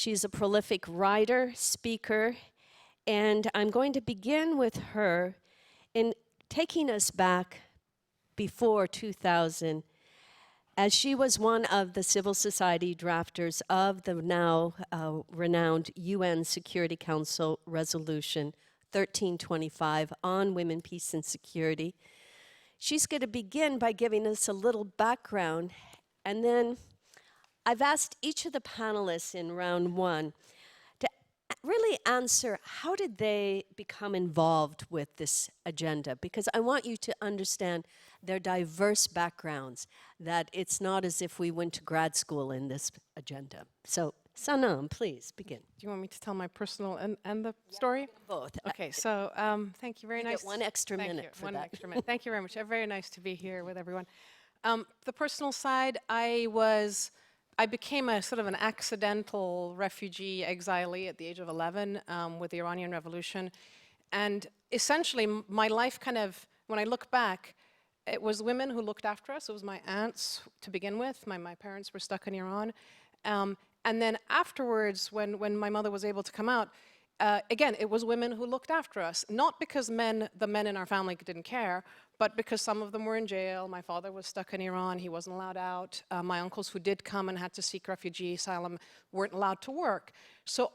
She's a prolific writer, speaker, and I'm going to begin with her in taking us back before 2000, as she was one of the civil society drafters of the now renowned UN Security Council Resolution 1325 on women, peace, and security. She's going to begin by giving us a little background, and then I've asked each of the panelists in round one to really answer how did they become involved with this agenda, because I want you to understand their diverse backgrounds, that it's not as if we went to grad school in this agenda. So Sanam, please begin. Do you want me to tell my personal and the story? Both. Okay, so thank you, very nice. Get one extra minute for that. Extra minute. Thank you very much. Very nice to be here with everyone. The personal side, I became a sort of an accidental refugee exilee at the age of 11 with the Iranian Revolution. And essentially, my life kind of, when I look back, it was women who looked after us. It was my aunts to begin with. My parents were stuck in Iran. And then afterwards, when my mother was able to come out, again, it was women who looked after us. Not because the men in our family didn't care, but because some of them were in jail. My father was stuck in Iran. He wasn't allowed out. My uncles who did come and had to seek refugee asylum weren't allowed to work. So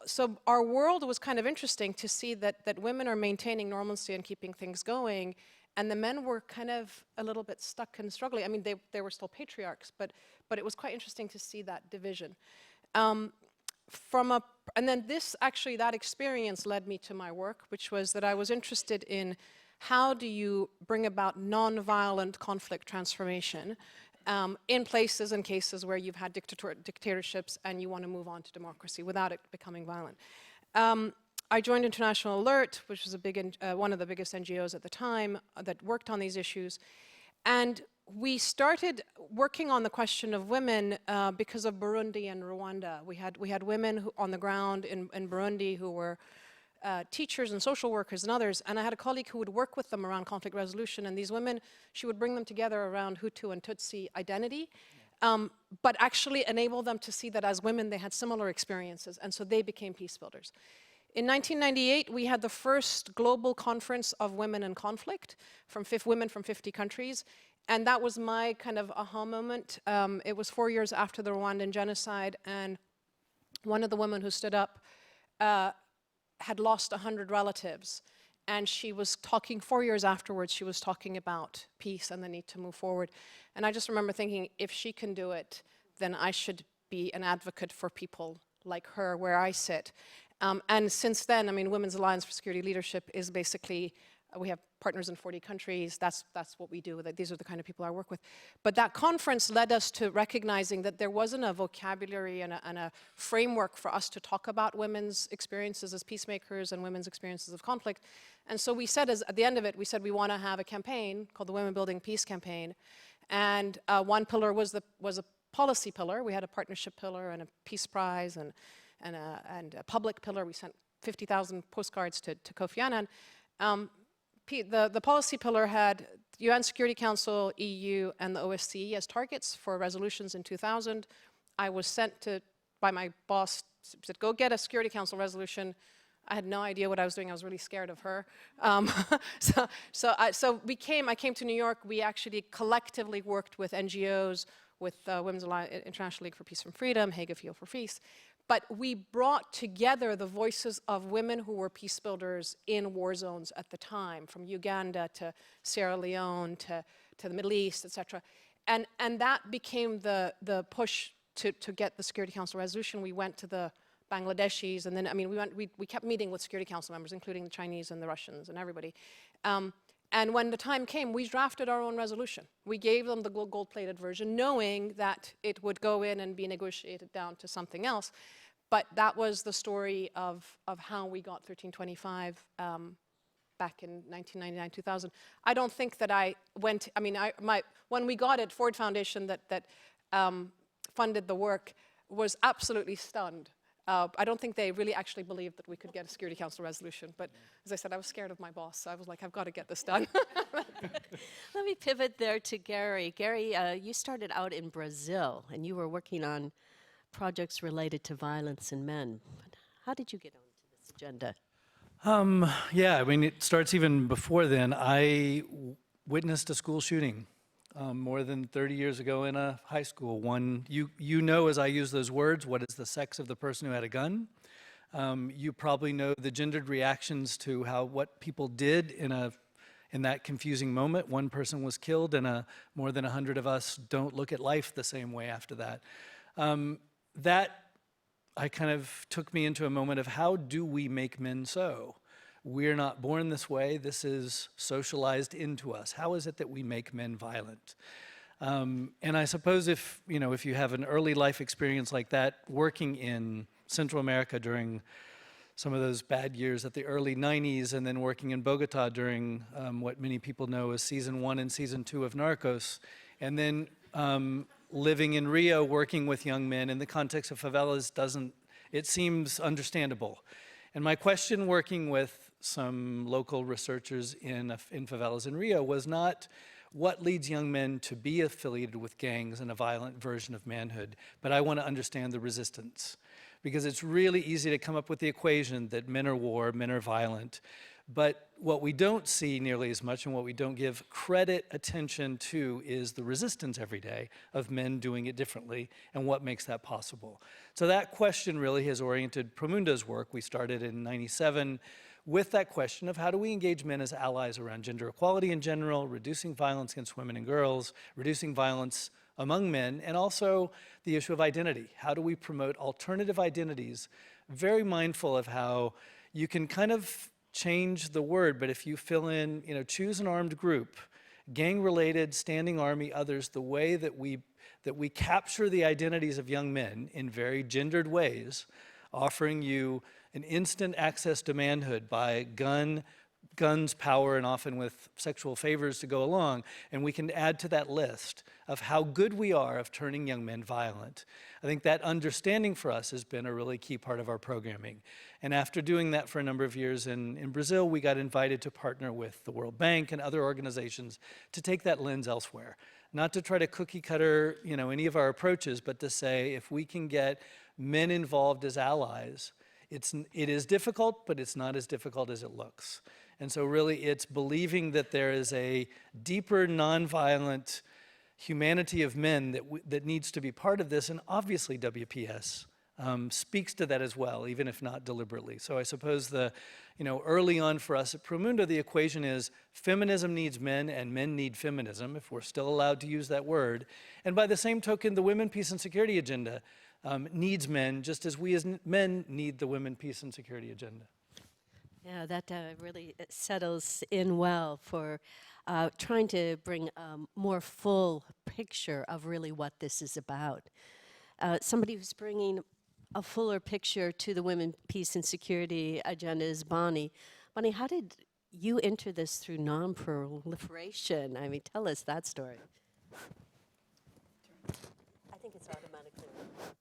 our world was kind of interesting to see that women are maintaining normalcy and keeping things going, and the men were kind of a little bit stuck and struggling. I mean, they were still patriarchs, but it was quite interesting to see that division. And then that experience led me to my work, which was that I was interested in how do you bring about nonviolent conflict transformation in places and cases where you've had dictatorships and you want to move on to democracy without it becoming violent. I joined International Alert, which was one of the biggest NGOs at the time that worked on these issues. And we started working on the question of women because of Burundi and Rwanda. We had women on the ground in Burundi who were teachers and social workers and others, and I had a colleague who would work with them around conflict resolution, and these women, she would bring them together around Hutu and Tutsi identity, but actually enable them to see that as women they had similar experiences, and so they became peace builders. In 1998, we had the first global conference of women in conflict, from women from 50 countries, and that was my kind of aha moment. It was 4 years after the Rwandan genocide, and one of the women who stood up had lost 100 relatives, and she was talking, 4 years afterwards, she was talking about peace and the need to move forward. And I just remember thinking, if she can do it, then I should be an advocate for people like her where I sit. And since then, I mean, Women's Alliance for Security Leadership is basically, we have partners in 40 countries. That's what we do. These are the kind of people I work with. But that conference led us to recognizing that there wasn't a vocabulary and a framework for us to talk about women's experiences as peacemakers and women's experiences of conflict. And so we said, at the end of it, we said we want to have a campaign called the Women Building Peace Campaign. And one pillar was a policy pillar. We had a partnership pillar and a peace prize and a public pillar. We sent 50,000 postcards to Kofi Annan. The policy pillar had UN Security Council, EU, and the OSCE as targets for resolutions in 2000. I was sent by my boss, said, go get a Security Council resolution. I had no idea what I was doing. I was really scared of her. I came to New York. We actually collectively worked with NGOs, with Women's Alliance, International League for Peace and Freedom, Hague Appeal for Peace. But we brought together the voices of women who were peace builders in war zones at the time, from Uganda to Sierra Leone to the Middle East, et cetera. And that became the push to get the Security Council resolution. We went to the Bangladeshis, and then, I mean, we kept meeting with Security Council members, including the Chinese and the Russians and everybody. And when the time came, we drafted our own resolution. We gave them the gold-plated version, knowing that it would go in and be negotiated down to something else. But that was the story of how we got 1325 back in 1999, 2000. I don't think that I went, I mean, when we got it, Ford Foundation that funded the work was absolutely stunned. I don't think they really actually believed that we could get a Security Council resolution. But as I said, I was scared of my boss. So I was like, I've got to get this done. Let me pivot there to Gary. Gary, you started out in Brazil, and you were working on projects related to violence in men. How did you get onto this agenda? Yeah, I mean, it starts even before then. I witnessed a school shooting more than 30 years ago in a high school. One, you know, as I use those words, what is the sex of the person who had a gun? You probably know the gendered reactions to what people did in that confusing moment. One person was killed, and more than 100 of us don't look at life the same way after that. That I kind of took me into a moment of how do we make men so? We're not born this way. This is socialized into us. How is it that we make men violent? And I suppose if you have an early life experience like that, working in Central America during some of those bad years at the early 90s, and then working in Bogota during what many people know as season 1 and season 2 of Narcos, and then living in Rio, working with young men in the context of favelas it seems understandable. And my question working with some local researchers in favelas in Rio was not what leads young men to be affiliated with gangs and a violent version of manhood, but I want to understand the resistance. Because it's really easy to come up with the equation that men are war, men are violent. But what we don't see nearly as much and what we don't give credit attention to is the resistance every day of men doing it differently and what makes that possible. So that question really has oriented Promundo's work. We started in '97 with that question of how do we engage men as allies around gender equality in general, reducing violence against women and girls, reducing violence among men, and also the issue of identity. How do we promote alternative identities? Very mindful of how you can kind of change the word, but if you fill in, choose an armed group, gang-related, standing army, others, the way that we capture the identities of young men in very gendered ways, offering you an instant access to manhood by guns, power, and often with sexual favors to go along, and we can add to that list of how good we are of turning young men violent. I think that understanding for us has been a really key part of our programming. And after doing that for a number of years in Brazil, we got invited to partner with the World Bank and other organizations to take that lens elsewhere. Not to try to cookie cutter, any of our approaches, but to say if we can get men involved as allies, it is difficult, but it's not as difficult as it looks. And so really it's believing that there is a deeper nonviolent humanity of men that needs to be part of this, and obviously WPS speaks to that as well, even if not deliberately. So I suppose early on for us at Promundo, the equation is feminism needs men and men need feminism, if we're still allowed to use that word. And by the same token, the Women, Peace, and Security agenda needs men, just as we as men need the Women, Peace, and Security agenda. Yeah, that really settles in well for trying to bring a more full picture of really what this is about. Somebody who's bringing a fuller picture to the Women, Peace, and Security agenda is Bonnie. Bonnie, how did you enter this through non-proliferation? I mean, tell us that story. I think it's automatically.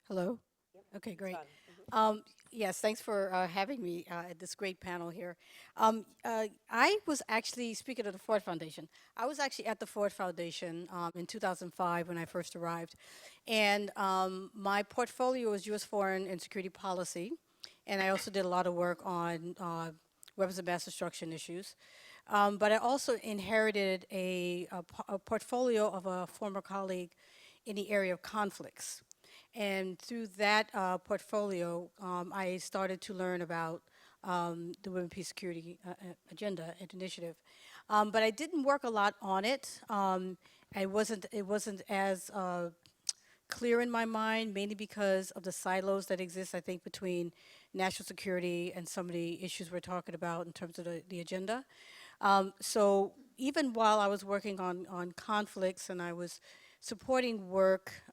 Hello? Yep. Okay, great. It's on. Yes, thanks for having me at this great panel here. I was actually, speaking of the Ford Foundation, I was actually at the Ford Foundation in 2005 when I first arrived. And my portfolio was U.S. foreign and security policy. And I also did a lot of work on weapons of mass destruction issues. But I also inherited a portfolio of a former colleague in the area of conflicts. And through that portfolio, I started to learn about the Women, Peace, Security agenda and initiative. But I didn't work a lot on it. It wasn't as clear in my mind, mainly because of the silos that exist, I think, between national security and some of the issues we're talking about in terms of the agenda. So even while I was working on conflicts and I was supporting work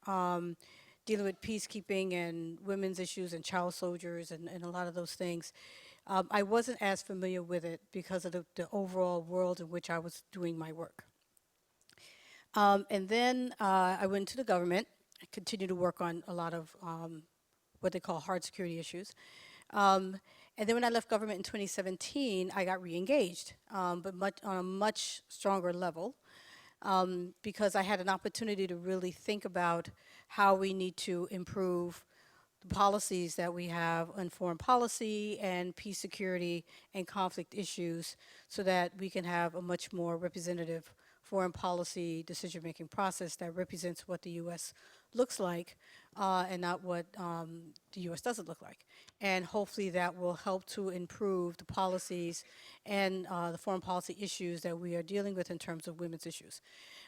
dealing with peacekeeping and women's issues and child soldiers and a lot of those things, I wasn't as familiar with it because of the overall world in which I was doing my work. And then I went to the government. I continued to work on a lot of what they call hard security issues. And then when I left government in 2017, I got re-engaged, but on a much stronger level. Because I had an opportunity to really think about how we need to improve the policies that we have on foreign policy and peace, security, and conflict issues so that we can have a much more representative foreign policy decision-making process that represents what the U.S. looks like and not what the U.S. doesn't look like. And hopefully that will help to improve the policies and the foreign policy issues that we are dealing with in terms of women's issues.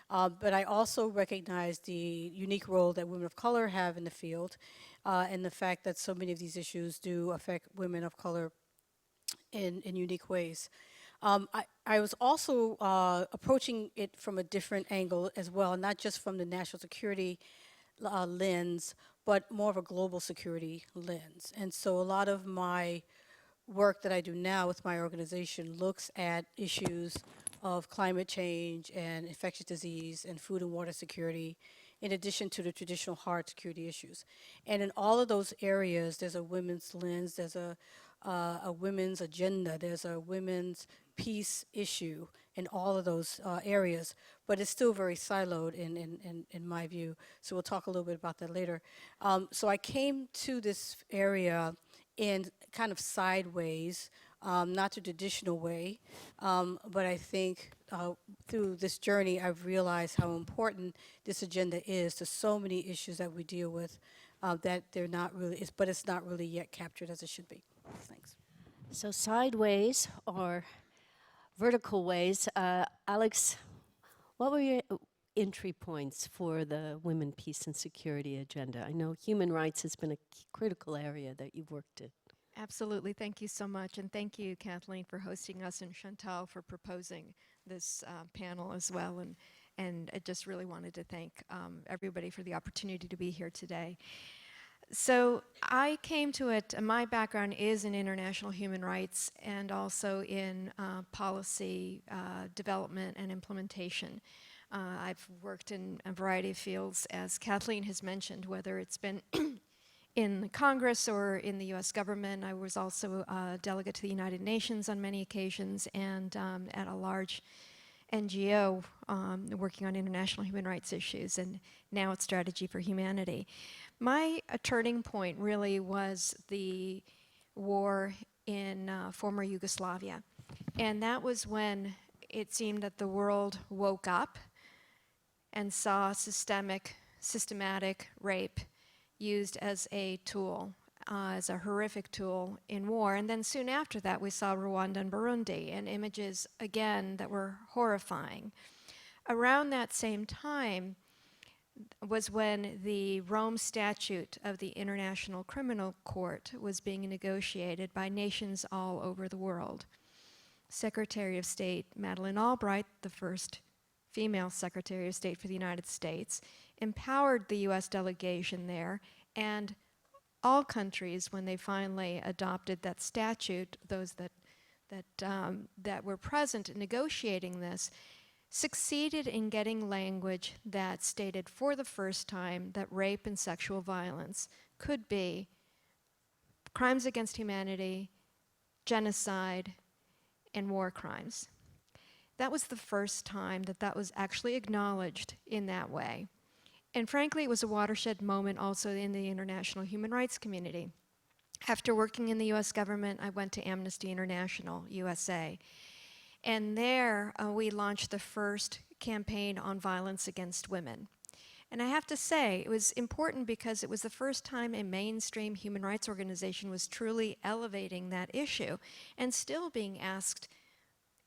But I also recognize the unique role that women of color have in the field and the fact that so many of these issues do affect women of color in unique ways. I was also approaching it from a different angle as well, not just from the national security lens, but more of a global security lens. And so a lot of my work that I do now with my organization looks at issues of climate change and infectious disease and food and water security, in addition to the traditional hard security issues. And in all of those areas, there's a women's lens, there's a women's agenda, there's a women's peace issue in all of those areas, but it's still very siloed in my view. So we'll talk a little bit about that later. So I came to this area in kind of sideways, not the traditional way, but I think through this journey I've realized how important this agenda is to so many issues that we deal with that they're not really, but it's not really yet captured as it should be. Thanks. So sideways or vertical ways. Alex, what were your entry points for the Women, Peace, and Security agenda? I know human rights has been a critical area that you've worked in. Absolutely. Thank you so much. And thank you, Kathleen, for hosting us, and Chantal for proposing this panel as well. And I just really wanted to thank everybody for the opportunity to be here today. So I came to it, my background is in international human rights and also in policy development and implementation. I've worked in a variety of fields, as Kathleen has mentioned, whether it's been in Congress or in the US government. I was also a delegate to the United Nations on many occasions and at a large NGO working on international human rights issues, and now it's Strategy for Humanity. My turning point really was the war in former Yugoslavia. And that was when it seemed that the world woke up and saw systematic rape used as a tool, as a horrific tool in war. And then soon after that, we saw Rwanda and Burundi, and images, again, that were horrifying. Around that same time was when the Rome Statute of the International Criminal Court was being negotiated by nations all over the world. Secretary of State Madeleine Albright, the first female Secretary of State for the United States, empowered the US delegation there, and all countries, when they finally adopted that statute, those that were present in negotiating this, succeeded in getting language that stated for the first time that rape and sexual violence could be crimes against humanity, genocide, and war crimes. That was the first time that that was actually acknowledged in that way. And frankly, it was a watershed moment also in the international human rights community. After working in the US government, I went to Amnesty International, USA. And there, we launched the first campaign on violence against women. And I have to say, it was important because it was the first time a mainstream human rights organization was truly elevating that issue and still being asked,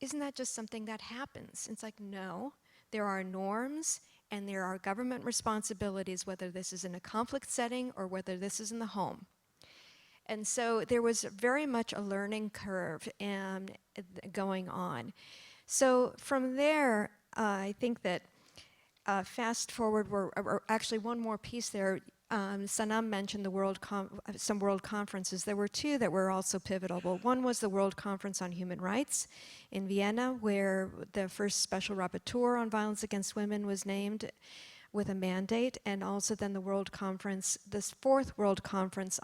isn't that just something that happens? It's like, no, there are norms and there are government responsibilities, whether this is in a conflict setting or whether this is in the home. And so there was very much a learning curve going on. So from there, I think that fast forward, or actually one more piece there, Sanam mentioned some world conferences. There were two that were also pivotal. Well, one was the World Conference on Human Rights in Vienna, where the first special rapporteur on violence against women was named with a mandate, and also then the World Conference, this fourth World Conference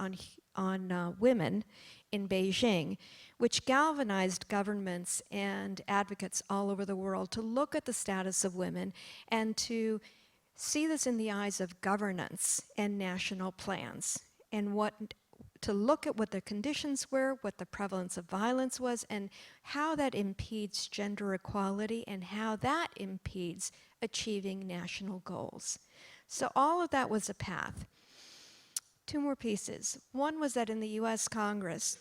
on women in Beijing, which galvanized governments and advocates all over the world to look at the status of women and to see this in the eyes of governance and national plans. and to look at what the conditions were, what the prevalence of violence was, and how that impedes gender equality and how that impedes achieving national goals. So all of that was a path. Two more pieces. One was that in the US Congress,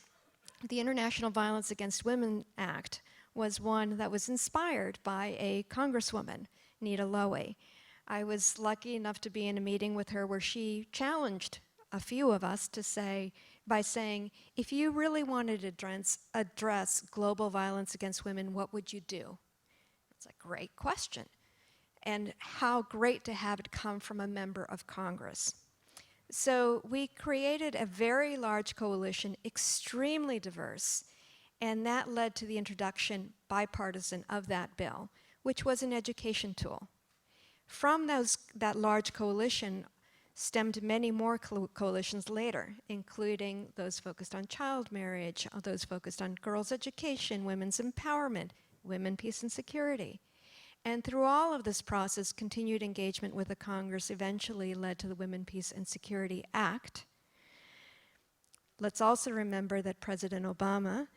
the International Violence Against Women Act was one that was inspired by a congresswoman, Nita Lowey. I was lucky enough to be in a meeting with her where she challenged a few of us to say, by saying, if you really wanted to address global violence against women, what would you do? It's a great question. And how great to have it come from a member of Congress. So we created a very large coalition, extremely diverse, and that led to the introduction, bipartisan, of that bill, which was an education tool. From that large coalition stemmed many more coalitions later, including those focused on child marriage, those focused on girls' education, women's empowerment, women, peace, and security. And through all of this process, continued engagement with the Congress eventually led to the Women, Peace, and Security Act. Let's also remember that President Obama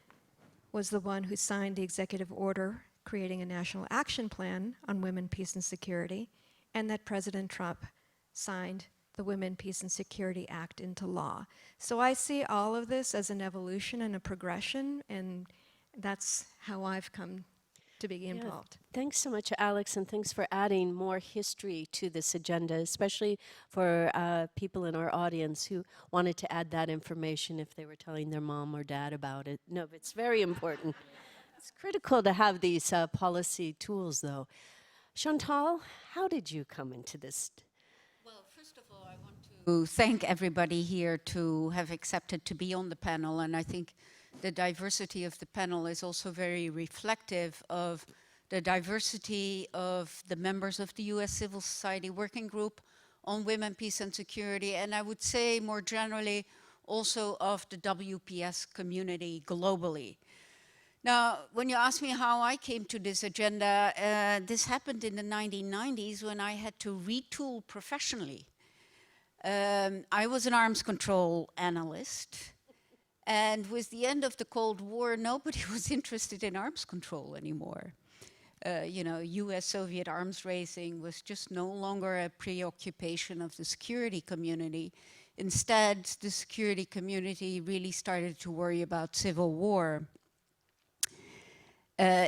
was the one who signed the executive order creating a national action plan on women, peace, and security, and that President Trump signed the Women, Peace, and Security Act into law. So I see all of this as an evolution and a progression, and that's how I've come to be involved. Thanks so much, Alex, and thanks for adding more history to this agenda, especially for people in our audience who wanted to add that information if they were telling their mom or dad about it. No, it's very important. It's critical to have these policy tools, though. Chantal, how did you come into this? Well, first of all, I want to thank everybody here to have accepted to be on the panel, and I think the diversity of the panel is also very reflective of the diversity of the members of the U.S. Civil Society Working Group on Women, Peace and Security, and I would say more generally also of the WPS community globally. Now, when you ask me how I came to this agenda, this happened in the 1990s when I had to retool professionally. I was an arms control analyst. And with the end of the Cold War, nobody was interested in arms control anymore. US-Soviet arms racing was just no longer a preoccupation of the security community. Instead, the security community really started to worry about civil war,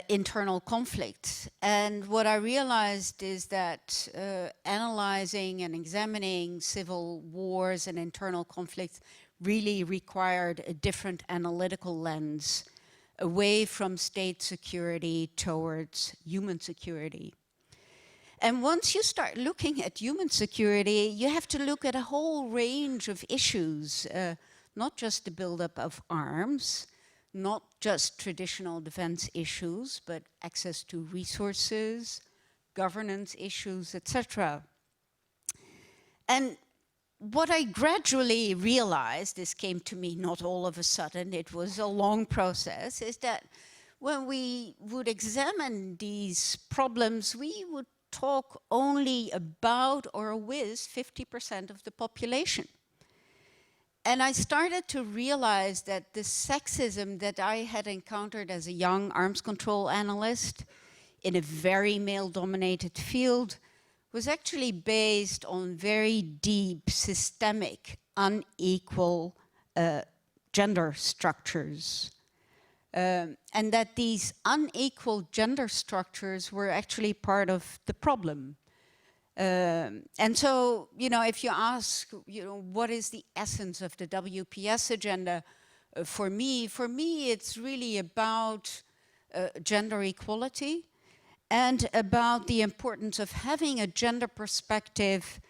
internal conflict. And what I realized is that analyzing and examining civil wars and internal conflicts really required a different analytical lens away from state security towards human security. And once you start looking at human security, you have to look at a whole range of issues, not just the buildup of arms, not just traditional defense issues, but access to resources, governance issues, etc. And what I gradually realized, this came to me not all of a sudden, it was a long process, is that when we would examine these problems, we would talk only about or with 50% of the population. And I started to realize that the sexism that I had encountered as a young arms control analyst in a very male-dominated field was actually based on very deep, systemic, unequal gender structures. And that these unequal gender structures were actually part of the problem. And so, if you ask, what is the essence of the WPS agenda? For me, it's really about gender equality and about the importance of having a gender perspective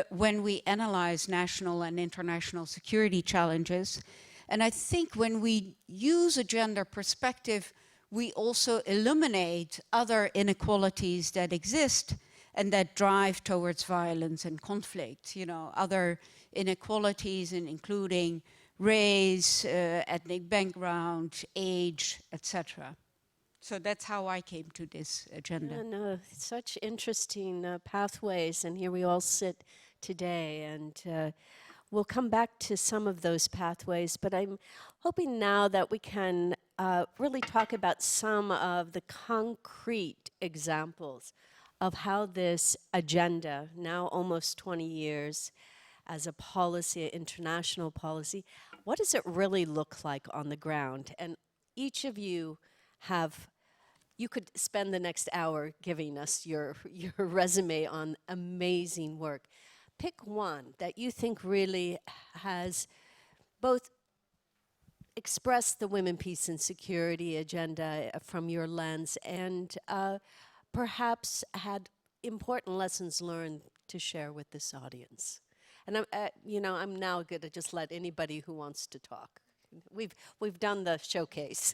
when we analyze national and international security challenges. And I think when we use a gender perspective, we also eliminate other inequalities that exist and that drive towards violence and conflict. Other inequalities, including race, ethnic background, age, etc. So that's how I came to this agenda. And such interesting pathways, and here we all sit today. And we'll come back to some of those pathways, but I'm hoping now that we can really talk about some of the concrete examples of how this agenda, now almost 20 years as a policy, international policy, what does it really look like on the ground? And each of you have, you could spend the next hour giving us your resume on amazing work. Pick one that you think really has both expressed the women, peace, and security agenda from your lens and perhaps had important lessons learned to share with this audience. And I'm now going to just let anybody who wants to talk. We've done the showcase.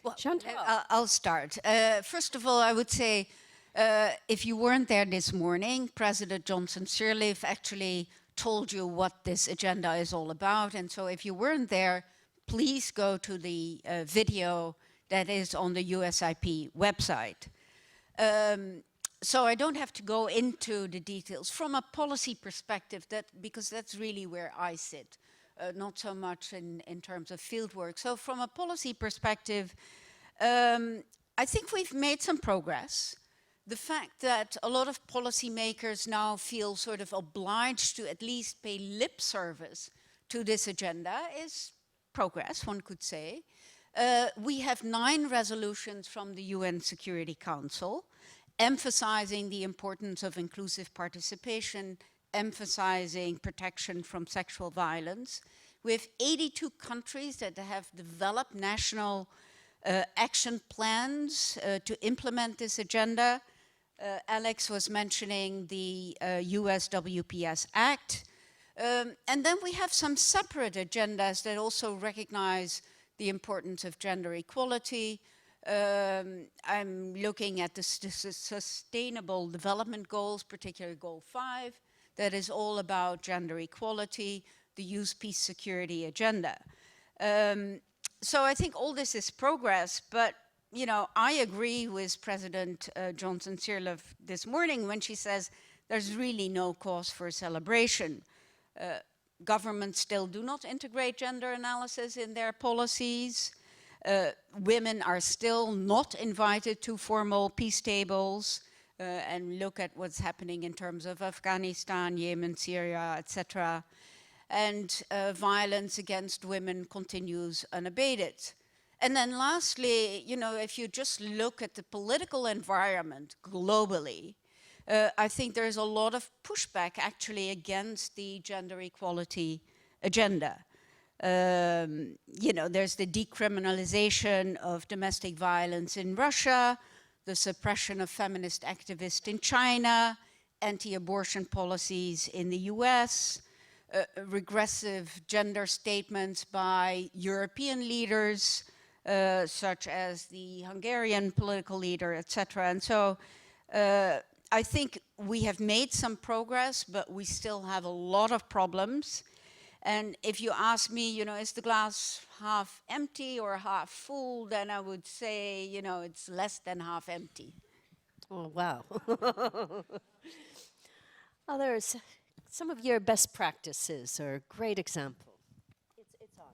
Well, Chantal. I'll start. First of all, I would say, if you weren't there this morning, President Johnson Sirleaf actually told you what this agenda is all about. And so if you weren't there, please go to the video that is on the USIP website. So I don't have to go into the details from a policy perspective, because that's really where I sit. Not so much in terms of field work. So from a policy perspective, I think we've made some progress. The fact that a lot of policymakers now feel sort of obliged to at least pay lip service to this agenda is progress, one could say. We have 9 resolutions from the UN Security Council emphasizing the importance of inclusive participation, emphasizing protection from sexual violence. We have 82 countries that have developed national action plans to implement this agenda. Alex was mentioning the US WPS Act. And then we have some separate agendas that also recognize the importance of gender equality. I'm looking at the Sustainable Development Goals, particularly Goal 5, that is all about gender equality, the Youth, Peace, Security agenda. So I think all this is progress, but you know, I agree with President Johnson Sirleaf this morning when she says there's really no cause for celebration. Governments still do not integrate gender analysis in their policies. Women are still not invited to formal peace tables. And look at what's happening in terms of Afghanistan, Yemen, Syria, etc. And violence against women continues unabated. And then lastly, you know, if you just look at the political environment globally, I think there's a lot of pushback actually against the gender equality agenda. You know, there's the decriminalization of domestic violence in Russia, the suppression of feminist activists in China, anti-abortion policies in the US, regressive gender statements by European leaders, such as the Hungarian political leader, etc. And so I think we have made some progress, but we still have a lot of problems. And if you ask me, you know, is the glass half empty or half full, then I would say, you know, it's less than half empty. Oh, wow. Others, some of your best practices or a great example. It's on.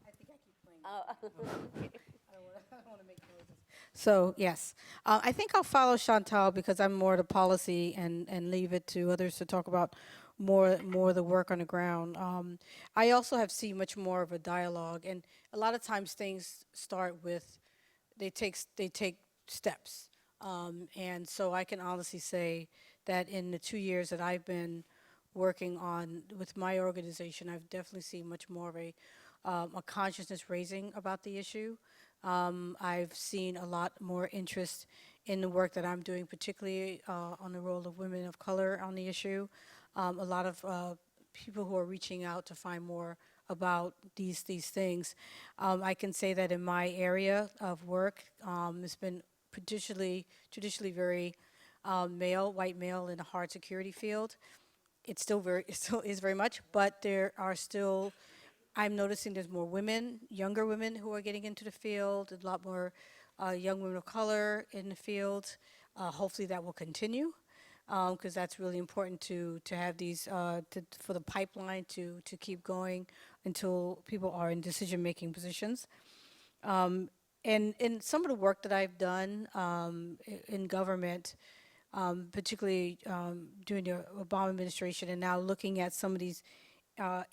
I think I keep playing. I don't want to make noises. So, yes. I think I'll follow Chantal because I'm more the policy and leave it to others to talk about more the work on the ground. I also have seen much more of a dialogue, and a lot of times things start with, they take steps. And so I can honestly say that in the 2 years that I've been working on with my organization, I've definitely seen much more of a consciousness raising about the issue. I've seen a lot more interest in the work that I'm doing, particularly on the role of women of color on the issue. A lot of people who are reaching out to find more about these things. I can say that in my area of work, it's been traditionally very white male in a hard security field. It still is very much, but there are still, I'm noticing there's more women, younger women who are getting into the field, a lot more young women of color in the field. Hopefully that will continue. because that's really important to have these, for the pipeline to keep going until people are in decision-making positions. And in some of the work that I've done in government, particularly during the Obama administration, and now looking at some of these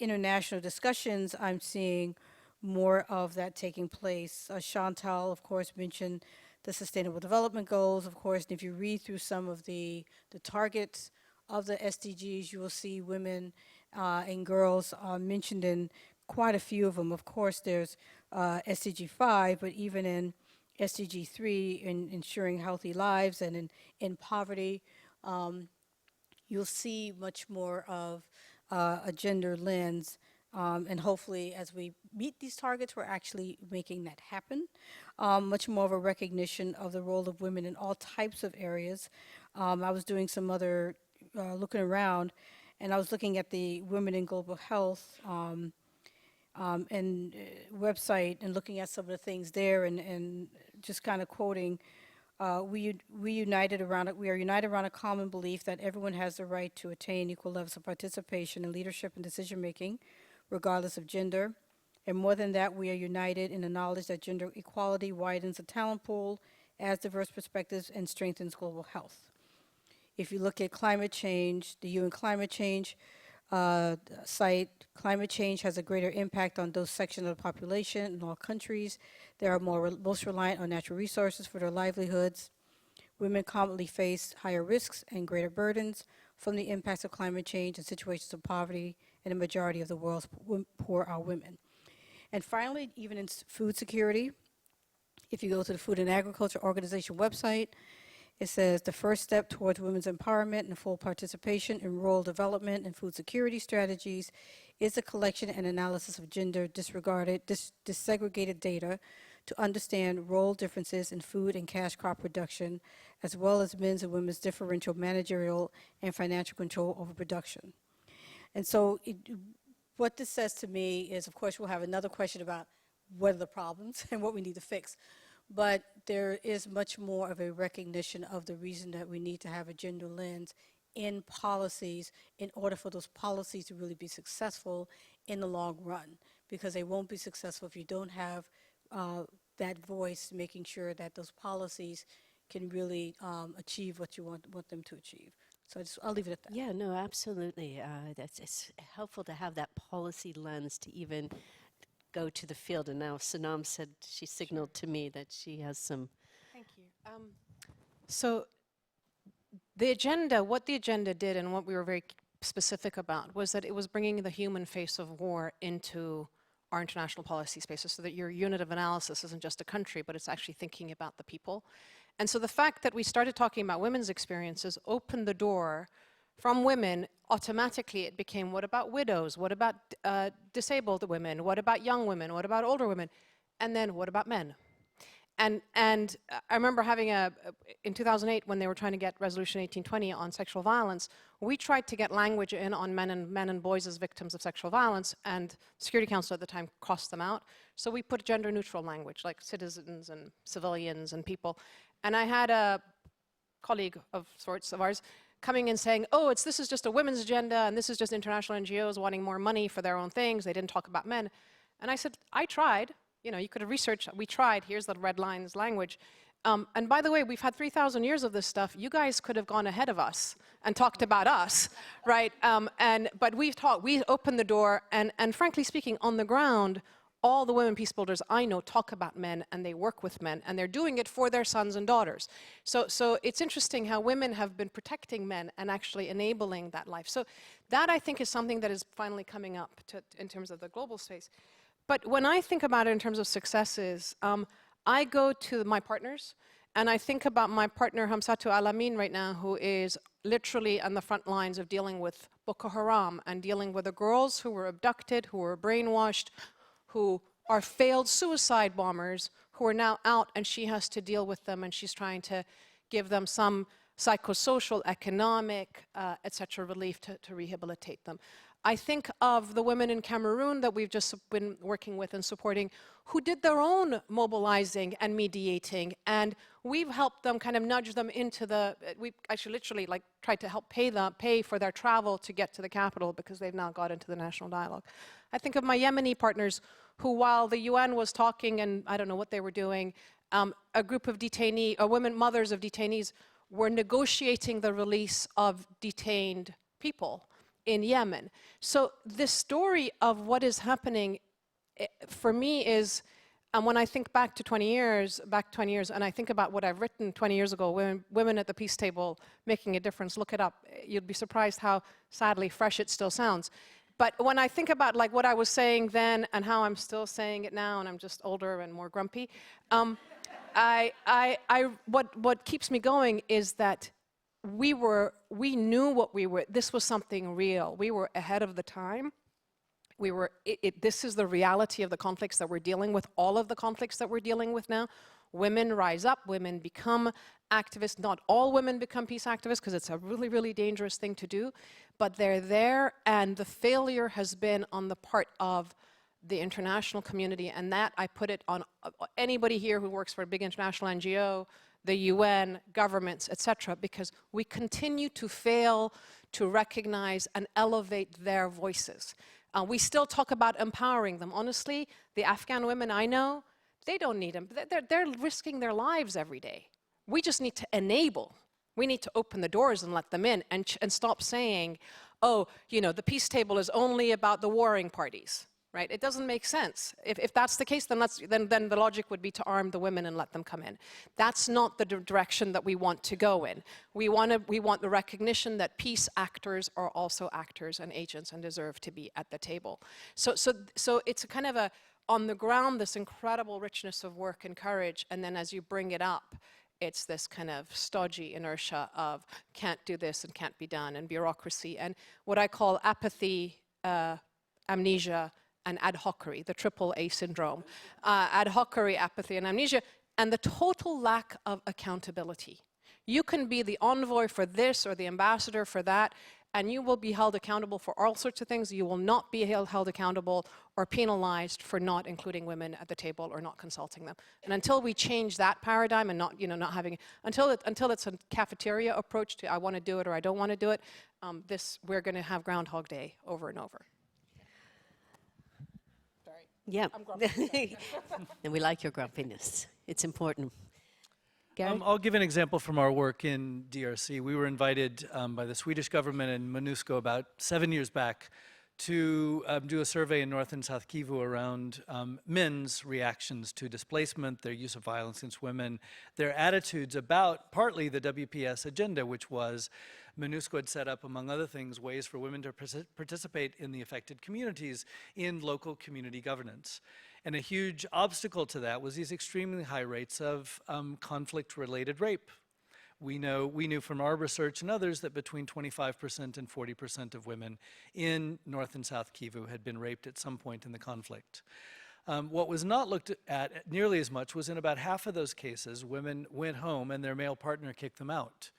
international discussions, I'm seeing more of that taking place. Chantal, of course, mentioned the Sustainable Development Goals, of course, and if you read through some of the targets of the SDGs, you will see women and girls mentioned in quite a few of them. Of course, there's SDG 5, but even in SDG 3, in ensuring healthy lives and in poverty, you'll see much more of a gender lens. And hopefully, as we meet these targets, we're actually making that happen. Much more of a recognition of the role of women in all types of areas. I was doing some other looking around, and I was looking at the Women in Global Health and website and looking at some of the things there, and just kind of quoting, we are united around a common belief that everyone has the right to attain equal levels of participation in leadership and decision making, regardless of gender. And more than that, we are united in the knowledge that gender equality widens the talent pool, adds diverse perspectives, and strengthens global health. If you look at climate change, the UN climate change site, climate change has a greater impact on those sections of the population in all countries. They are most reliant on natural resources for their livelihoods. Women commonly face higher risks and greater burdens from the impacts of climate change and situations of poverty, and the majority of the world's poor are women. And finally, even in food security, if you go to the Food and Agriculture Organization website, it says the first step towards women's empowerment and full participation in rural development and food security strategies is the collection and analysis of gender desegregated data to understand role differences in food and cash crop production, as well as men's and women's differential managerial and financial control over production. And so what this says to me is, of course, we'll have another question about what are the problems and what we need to fix. But there is much more of a recognition of the reason that we need to have a gender lens in policies in order for those policies to really be successful in the long run, because they won't be successful if you don't have that voice making sure that those policies can really achieve what you want them to achieve. So I'll leave it at that. Yeah, no, absolutely. It's helpful to have that policy lens to even go to the field. And now Sanam said, she signaled to me that she has some. Thank you. So the agenda, what the agenda did and what we were very specific about was that it was bringing the human face of war into our international policy spaces, so that your unit of analysis isn't just a country, but it's actually thinking about the people. And so the fact that we started talking about women's experiences opened the door from women. Automatically it became, what about widows? What about disabled women? What about young women? What about older women? And then what about men? And I remember having in 2008, when they were trying to get Resolution 1820 on sexual violence, we tried to get language in on men and boys as victims of sexual violence, and the Security Council at the time crossed them out. So we put gender neutral language, like citizens and civilians and people. And I had a colleague of sorts of ours coming in saying, oh, this is just a women's agenda, and this is just international NGOs wanting more money for their own things. They didn't talk about men. And I said, I tried. You know, you could have researched, we tried, here's the red lines language. And by the way, we've had 3,000 years of this stuff. You guys could have gone ahead of us and talked about us, right? But we opened the door, and frankly speaking, on the ground, all the women peace builders I know talk about men, and they work with men, and they're doing it for their sons and daughters. So it's interesting how women have been protecting men and actually enabling that life. So that, I think, is something that is finally coming up in terms of the global space. But when I think about it in terms of successes, I go to my partners, and I think about my partner Hamsatou Alamin right now, who is literally on the front lines of dealing with Boko Haram and dealing with the girls who were abducted, who were brainwashed, who are failed suicide bombers, who are now out, and she has to deal with them, and she's trying to give them some psychosocial, economic, etc. relief to rehabilitate them. I think of the women in Cameroon that we've just been working with and supporting, who did their own mobilizing and mediating, and we've helped them kind of nudge them into the, we actually literally like tried to help pay for their travel to get to the capital because they've now got into the national dialogue. I think of my Yemeni partners who, while the UN was talking and I don't know what they were doing, a group of women mothers of detainees were negotiating the release of detained people in Yemen. So this story of what is happening for me is, and when I think back 20 years, and I think about what I've written 20 years ago, women at the peace table making a difference, look it up. You'd be surprised how sadly fresh it still sounds. But when I think about like what I was saying then and how I'm still saying it now, and I'm just older and more grumpy, what keeps me going is that we knew what we were, this was something real. We were ahead of the time. This is the reality of the conflicts that we're dealing with, all of the conflicts that we're dealing with now. Women rise up, women become activists. Not all women become peace activists because it's a really, really dangerous thing to do, but they're there, and the failure has been on the part of the international community, and that I put it on anybody here who works for a big international NGO, the UN, governments, etc., because we continue to fail to recognize and elevate their voices. We still talk about empowering them. Honestly, the Afghan women I know, they don't need them. They're risking their lives every day. We just need to enable. We need to open the doors and let them in and stop saying, oh, you know, the peace table is only about the warring parties. Right? It doesn't make sense. If that's the case, then the logic would be to arm the women and let them come in. That's not the direction that we want to go in. We want the recognition that peace actors are also actors and agents and deserve to be at the table. So it's a kind of a, on the ground, this incredible richness of work and courage, and then as you bring it up, it's this kind of stodgy inertia of can't do this and can't be done, and bureaucracy, and what I call apathy, amnesia, and ad hocery, the triple A syndrome. Ad hocery, apathy, and amnesia, and the total lack of accountability. You can be the envoy for this or the ambassador for that, and you will be held accountable for all sorts of things. You will not be held accountable or penalized for not including women at the table or not consulting them. And until we change that paradigm and not, not having, until it's a cafeteria approach to I want to do it or I don't want to do it, we're going to have Groundhog Day over and over. Yeah, and we like your grumpiness. It's important. Gary? I'll give an example from our work in DRC. We were invited by the Swedish government and MONUSCO about 7 years back to do a survey in North and South Kivu around men's reactions to displacement, their use of violence against women, their attitudes about partly the WPS agenda, which was MONUSCO had set up, among other things, ways for women to participate in the affected communities in local community governance. And a huge obstacle to that was these extremely high rates of conflict-related rape. We knew from our research and others that between 25% and 40% of women in North and South Kivu had been raped at some point in the conflict. What was not looked at nearly as much was in about half of those cases, women went home and their male partner kicked them out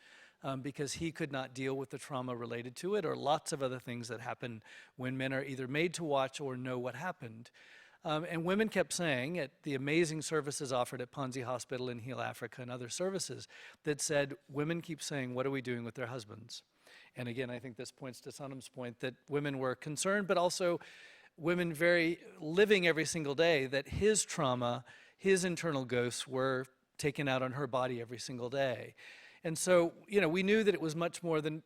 because he could not deal with the trauma related to it or lots of other things that happen when men are either made to watch or know what happened. And women kept saying at the amazing services offered at Panzi Hospital in Heal Africa and other services that said, women keep saying, what are we doing with their husbands? And again, I think this points to Sanam's point that women were concerned, but also women living every single day that his trauma, his internal ghosts were taken out on her body every single day. And so, we knew that it was much more than,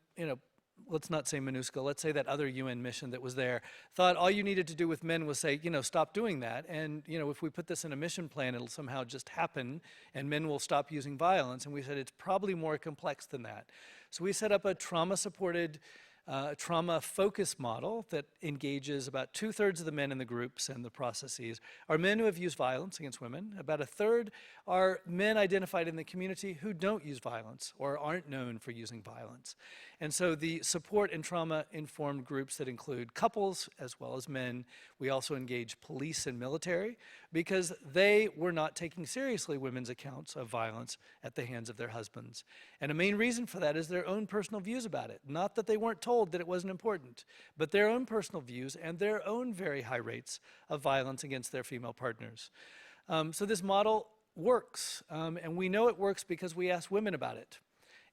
let's not say MONUSCO, let's say that other UN mission that was there, thought all you needed to do with men was say, stop doing that. And, if we put this in a mission plan, it'll somehow just happen and men will stop using violence. And we said it's probably more complex than that. So we set up a trauma-supported, trauma-focused model that engages about 2/3 of the men in the groups and the processes are men who have used violence against women. About 1/3 are men identified in the community who don't use violence or aren't known for using violence. And so the support and trauma-informed groups that include couples as well as men, we also engage police and military because they were not taking seriously women's accounts of violence at the hands of their husbands. And a main reason for that is their own personal views about it. Not that they weren't told that it wasn't important, but their own personal views and their own very high rates of violence against their female partners. So this model works, and we know it works because we asked women about it.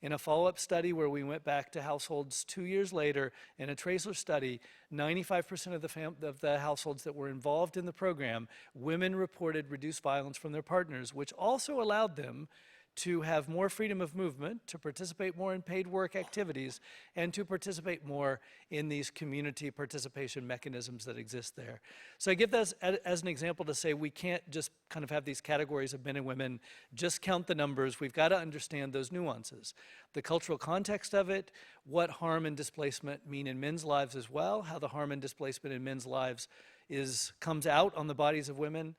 In a follow-up study where we went back to households 2 years later, in a tracer study, 95% of the households that were involved in the program, women reported reduced violence from their partners, which also allowed them to have more freedom of movement, to participate more in paid work activities, and to participate more in these community participation mechanisms that exist there. So I give that as an example to say we can't just kind of have these categories of men and women, just count the numbers. We've got to understand those nuances. The cultural context of it, what harm and displacement mean in men's lives as well, how the harm and displacement in men's lives comes out on the bodies of women.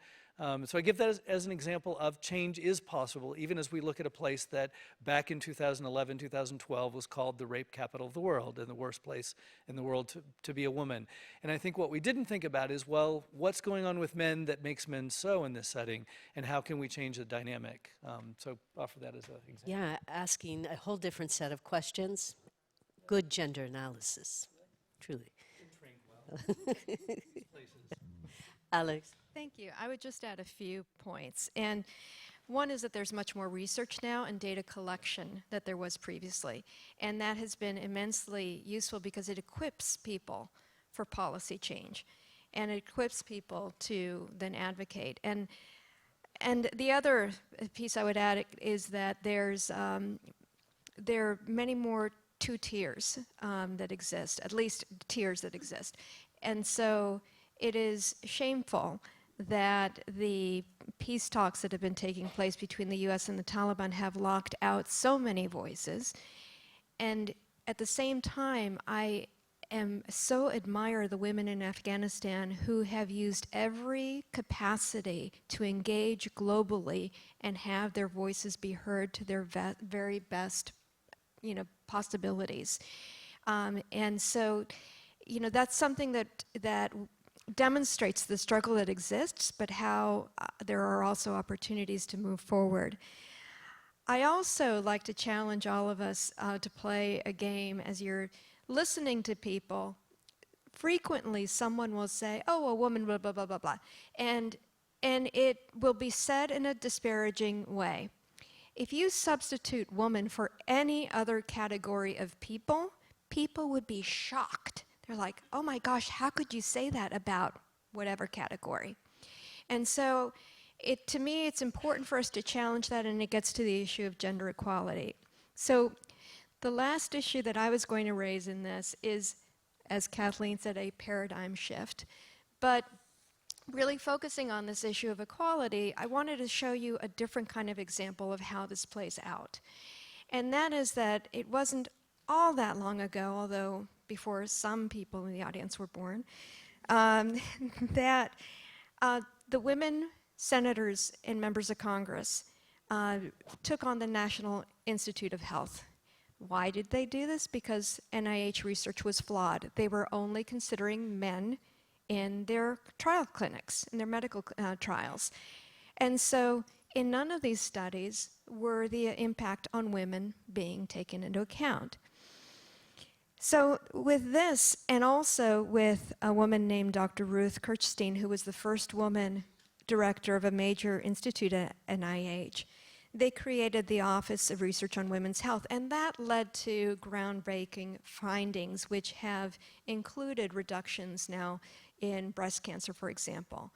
So I give that as an example of change is possible, even as we look at a place that back in 2011, 2012 was called the rape capital of the world and the worst place in the world to be a woman. And I think what we didn't think about is, well, what's going on with men that makes men so in this setting, and how can we change the dynamic? So offer that as an example. Yeah, asking a whole different set of questions. Good gender analysis, truly. Alex. Thank you. I would just add a few points. And one is that there's much more research now and data collection that there was previously. And that has been immensely useful because it equips people for policy change. And it equips people to then advocate. And the other piece I would add is that there are many more two tiers that exist, at least tiers that exist. And so it is shameful that the peace talks that have been taking place between the US and the Taliban have locked out so many voices. And at the same time, I admire the women in Afghanistan who have used every capacity to engage globally and have their voices be heard to their very best, possibilities. And so, that's something that demonstrates the struggle that exists, but how there are also opportunities to move forward. I also like to challenge all of us to play a game as you're listening to people. Frequently, someone will say, oh, a woman, blah, blah, blah, blah, blah. And it will be said in a disparaging way. If you substitute woman for any other category of people, people would be shocked. They're like, oh my gosh, how could you say that about whatever category? And so to me, it's important for us to challenge that, and it gets to the issue of gender equality. So the last issue that I was going to raise in this is, as Kathleen said, a paradigm shift. But really focusing on this issue of equality, I wanted to show you a different kind of example of how this plays out. And that is that it wasn't all that long ago, although before some people in the audience were born, that the women senators and members of Congress took on the National Institute of Health. Why did they do this? Because NIH research was flawed. They were only considering men in their trial clinics, in their medical trials. And so in none of these studies were the impact on women being taken into account. So with this, and also with a woman named Dr. Ruth Kirchstein, who was the first woman director of a major institute at NIH, they created the Office of Research on Women's Health, and that led to groundbreaking findings which have included reductions now in breast cancer, for example.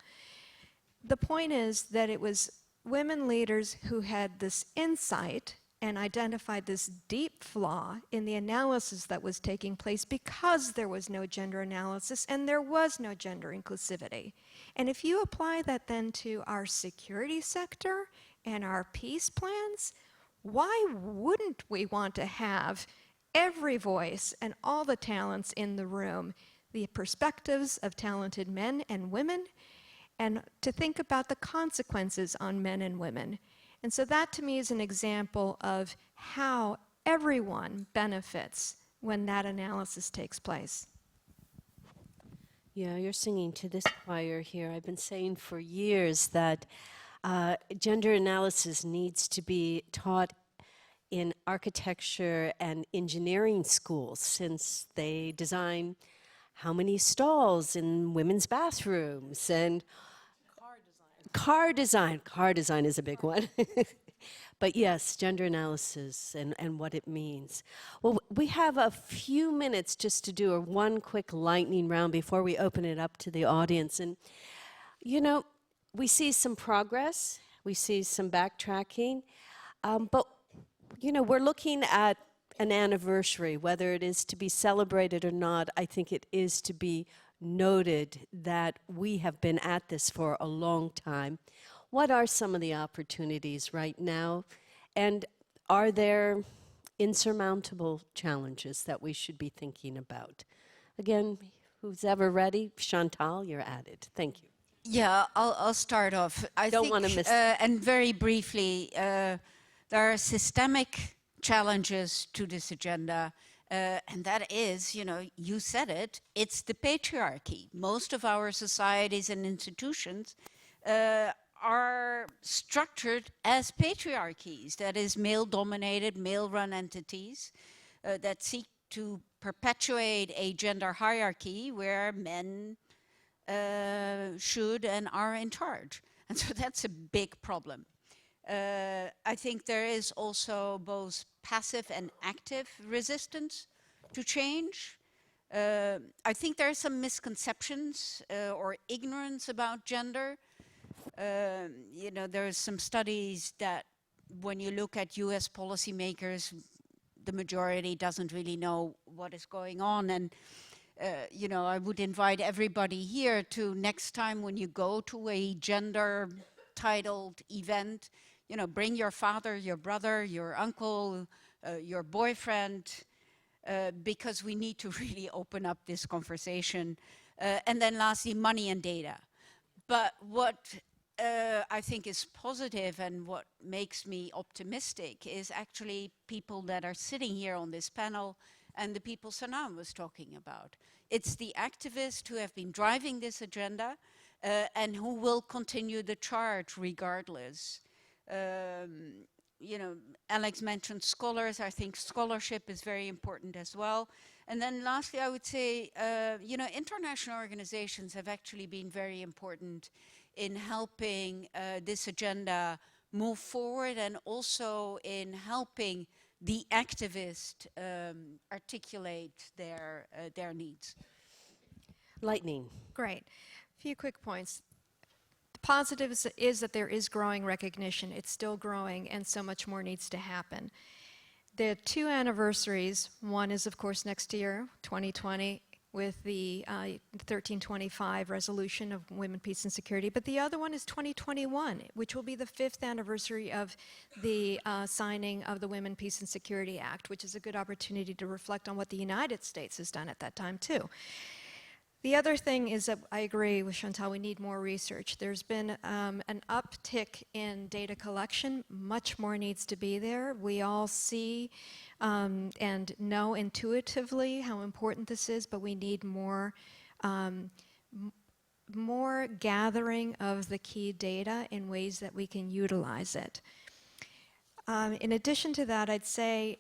The point is that it was women leaders who had this insight and identified this deep flaw in the analysis that was taking place because there was no gender analysis and there was no gender inclusivity. And if you apply that then to our security sector and our peace plans, why wouldn't we want to have every voice and all the talents in the room, the perspectives of talented men and women, and to think about the consequences on men and women? And so that to me is an example of how everyone benefits when that analysis takes place. Yeah, you're singing to this choir here. I've been saying for years that gender analysis needs to be taught in architecture and engineering schools, since they design how many stalls in women's bathrooms and car design. Car design is a big one. But yes, gender analysis and what it means. Well, we have a few minutes just to do one quick lightning round before we open it up to the audience. And, you know, we see some progress, we see some backtracking, but, you know, we're looking at an anniversary, whether it is to be celebrated or not. I think it is to be noted that we have been at this for a long time. What are some of the opportunities right now? And are there insurmountable challenges that we should be thinking about? Again, who's ever ready? Chantal, you're at it. Thank you. Yeah, I'll start off. I Don't think, wanna miss- and very briefly, there are systemic challenges to this agenda, and that is, you know, you said it, it's the patriarchy. Most of our societies and institutions are structured as patriarchies, that is, male-dominated, male-run entities that seek to perpetuate a gender hierarchy where men should and are in charge. And so that's a big problem. I think there is also both passive and active resistance to change. I think there are some misconceptions or ignorance about gender. You know, there are some studies that when you look at US policymakers, the majority doesn't really know what is going on. And you know, I would invite everybody here to, next time when you go to a gender titled event, you know, bring your father, your brother, your uncle, your boyfriend, because we need to really open up this conversation. And then lastly, money and data. But what I think is positive and what makes me optimistic is actually people that are sitting here on this panel and the people Sanam was talking about. It's the activists who have been driving this agenda and who will continue the charge regardless. You know, Alex mentioned scholars. I think scholarship is very important as well. And then lastly, I would say, you know, international organizations have actually been very important in helping this agenda move forward and also in helping the activists articulate their needs. Lightning. Great. A few quick points. The positive is that there is growing recognition. It's still growing, and so much more needs to happen. The two anniversaries, one is, of course, next year, 2020, with the 1325 resolution of women, peace, and security, but the other one is 2021, which will be the 5th anniversary of the signing of the Women, Peace, and Security Act, which is a good opportunity to reflect on what the United States has done at that time, too. The other thing is that I agree with Chantal, we need more research. There's been an uptick in data collection. Much more needs to be there. We all see and know intuitively how important this is, but we need more, more gathering of the key data in ways that we can utilize it. In addition to that, I'd say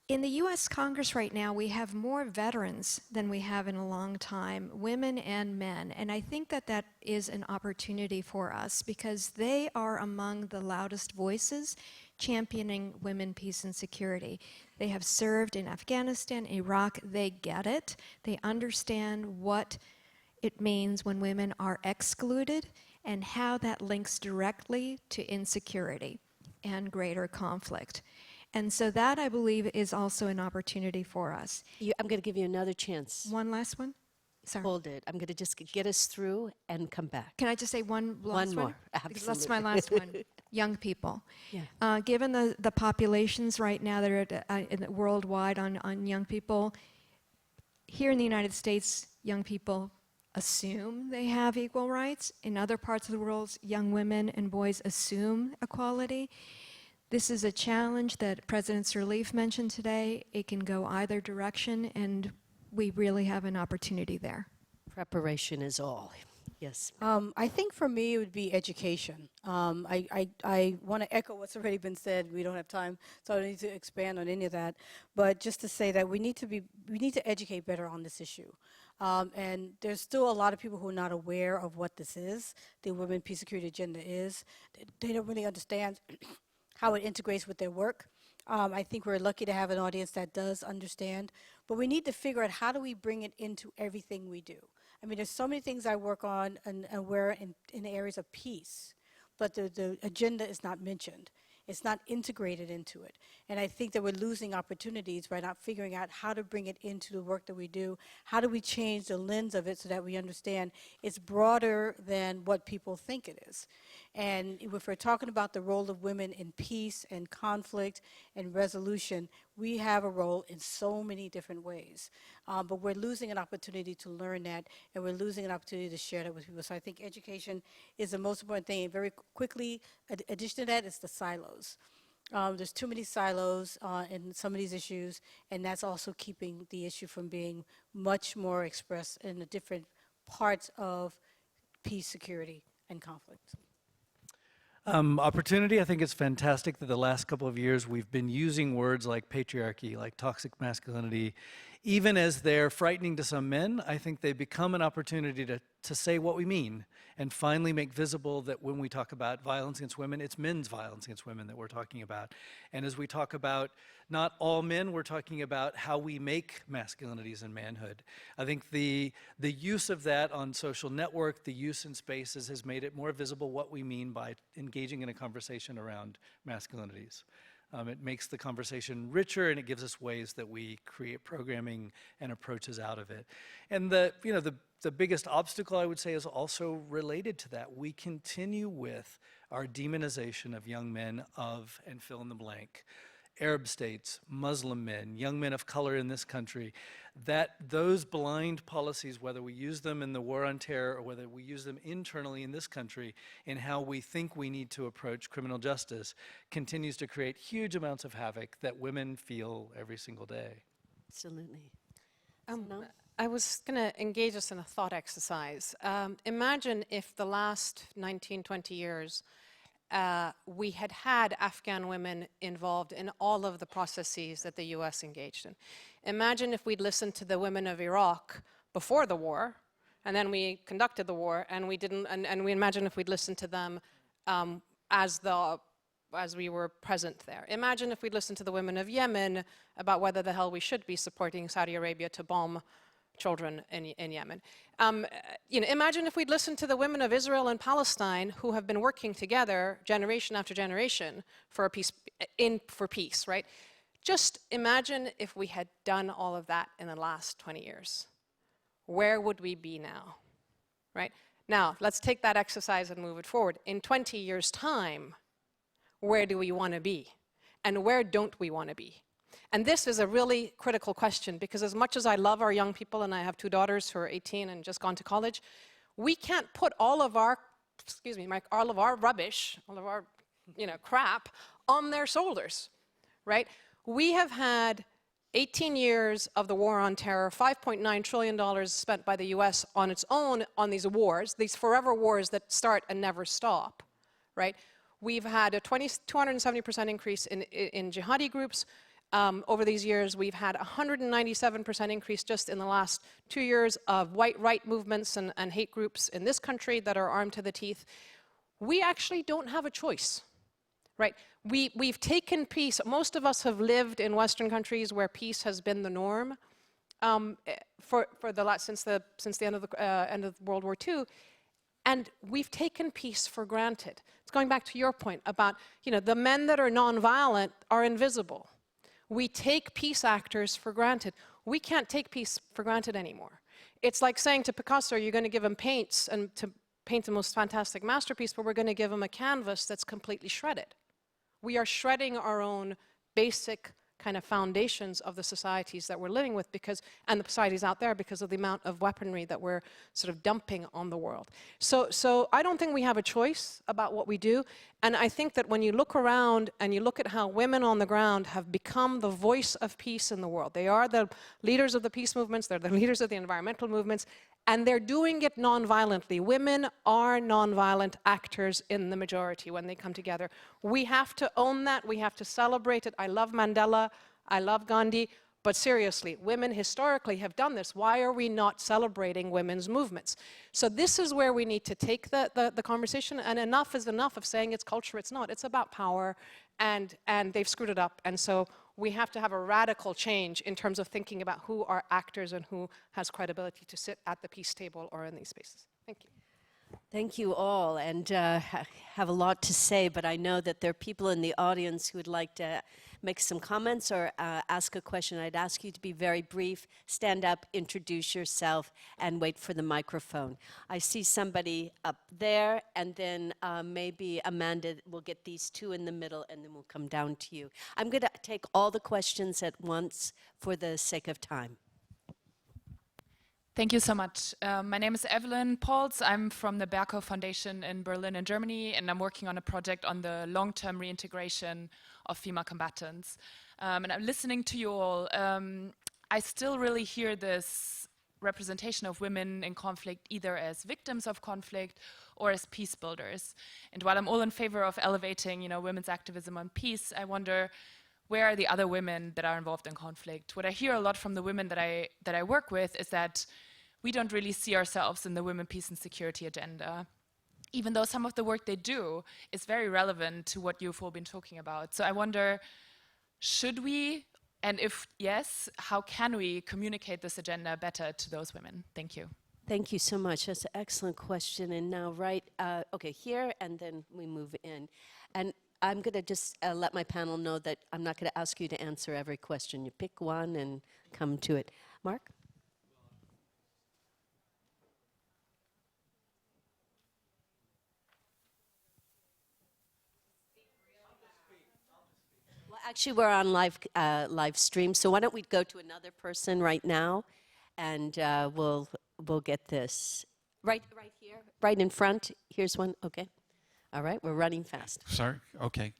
in the US Congress right now, we have more veterans than we have in a long time, women and men. And I think that that is an opportunity for us because they are among the loudest voices championing women, peace, and security. They have served in Afghanistan, Iraq. They get it. They understand what it means when women are excluded and how that links directly to insecurity and greater conflict. And so that, I believe, is also an opportunity for us. I'm going to give you another chance. One last one? Sorry. Hold it. I'm going to just get us through and come back. Can I just say one last one? One more. Because that's my Absolutely. last one. Young people. Yeah. Given the populations right now that are worldwide on young people, here in the United States, young people assume they have equal rights. In other parts of the world, young women and boys assume equality. This is a challenge that President Sirleaf mentioned today. It can go either direction, and we really have an opportunity there. Preparation is all. Yes. I think for me it would be education. I want to echo what's already been said. We don't have time, so I don't need to expand on any of that. But just to say that we need to educate better on this issue. And there's still a lot of people who are not aware of what this is, the Women, Peace, Security Agenda is. They don't really understand how it integrates with their work. I think we're lucky to have an audience that does understand. But we need to figure out how do we bring it into everything we do. I mean, there's so many things I work on and we're in the areas of peace, but the agenda is not mentioned. It's not integrated into it. And I think that we're losing opportunities by not figuring out how to bring it into the work that we do. How do we change the lens of it so that we understand it's broader than what people think it is? And if we're talking about the role of women in peace and conflict and resolution, we have a role in so many different ways. But we're losing an opportunity to learn that, and we're losing an opportunity to share that with people. So I think education is the most important thing. And very quickly, addition to that is the silos. There's too many silos in some of these issues, and that's also keeping the issue from being much more expressed in the different parts of peace, security, and conflict. Opportunity, I think it's fantastic that the last couple of years we've been using words like patriarchy, like toxic masculinity. Even as they're frightening to some men, I think they become an opportunity to say what we mean and finally make visible that when we talk about violence against women, it's men's violence against women that we're talking about. And as we talk about not all men, we're talking about how we make masculinities and manhood. I think the use of that on social network, the use in spaces has made it more visible what we mean by engaging in a conversation around masculinities. It makes the conversation richer, and it gives us ways that we create programming and approaches out of it. And the biggest obstacle, I would say, is also related to that. We continue with our demonization of young men of, and fill in the blank, Arab states, Muslim men, young men of color in this country, that those blind policies, whether we use them in the war on terror or whether we use them internally in this country in how we think we need to approach criminal justice, continues to create huge amounts of havoc that women feel every single day. Absolutely. I was going to engage us in a thought exercise. Imagine if the last 19, 20 years we had had Afghan women involved in all of the processes that the US engaged in. Imagine if we'd listened to the women of Iraq before the war, and then we conducted the war, and we didn't, and we imagine if we'd listened to them as we were present there. Imagine if we'd listened to the women of Yemen about whether the hell we should be supporting Saudi Arabia to bomb children in Yemen. Imagine if we'd listened to the women of Israel and Palestine who have been working together generation after generation for peace, right? Just imagine if we had done all of that in the last 20 years. Where would we be now, right? Now, let's take that exercise and move it forward. In 20 years' time, where do we want to be? And where don't we want to be? And this is a really critical question, because as much as I love our young people, and I have 2 daughters who are 18 and just gone to college, we can't put all of our, all of our rubbish, all of our, crap on their shoulders, right? We have had 18 years of the war on terror, $5.9 trillion spent by the US on its own on these wars, these forever wars that start and never stop, right? We've had a 270% increase in jihadi groups. Over these years, we've had a 197% increase just in the last 2 years of white right movements and hate groups in this country that are armed to the teeth. We actually don't have a choice, right? We've taken peace. Most of us have lived in Western countries where peace has been the norm since the end of World War II. And we've taken peace for granted. It's going back to your point about, the men that are nonviolent are invisible. We take peace actors for granted. We can't take peace for granted anymore. It's like saying to Picasso, you're going to give him paints and to paint the most fantastic masterpiece, but we're going to give him a canvas that's completely shredded. We are shredding our own basic kind of foundations of the societies that we're living with, and the societies out there, because of the amount of weaponry that we're sort of dumping on the world. So I don't think we have a choice about what we do. And I think that when you look around and you look at how women on the ground have become the voice of peace in the world, they are the leaders of the peace movements, they're the leaders of the environmental movements, and they're doing it non-violently. Women are non-violent actors in the majority when they come together. We have to own that, we have to celebrate it. I love Mandela, I love Gandhi, but seriously, women historically have done this. Why are we not celebrating women's movements? So this is where we need to take the conversation, and enough is enough of saying it's culture. It's not, it's about power, and they've screwed it up. And so we have to have a radical change in terms of thinking about who are actors and who has credibility to sit at the peace table or in these spaces. Thank you. Thank you all, and have a lot to say, but I know that there are people in the audience who would like to make some comments or ask a question. I'd ask you to be very brief, stand up, introduce yourself, and wait for the microphone. I see somebody up there, and then maybe Amanda will get these two in the middle, and then we'll come down to you. I'm going to take all the questions at once for the sake of time. Thank you so much. My name is Evelyn Pauls. I'm from the Breakout Foundation in Berlin in Germany, and I'm working on a project on the long-term reintegration of female combatants. And I'm listening to you all. I still really hear this representation of women in conflict either as victims of conflict or as peace builders. And while I'm all in favor of elevating, women's activism on peace, I wonder, where are the other women that are involved in conflict? What I hear a lot from the women that I work with is that we don't really see ourselves in the women, peace, and security agenda, even though some of the work they do is very relevant to what you've all been talking about. So I wonder, should we, and if yes, how can we communicate this agenda better to those women? Thank you. Thank you so much. That's an excellent question. And now, here, and then we move in. And I'm going to just let my panel know that I'm not going to ask you to answer every question. You pick one and come to it. Mark? Well, actually, we're on live stream, so why don't we go to another person right now, and we'll get this. Right here, right in front. Here's one. Okay. All right, we're running fast. Sorry? Okay.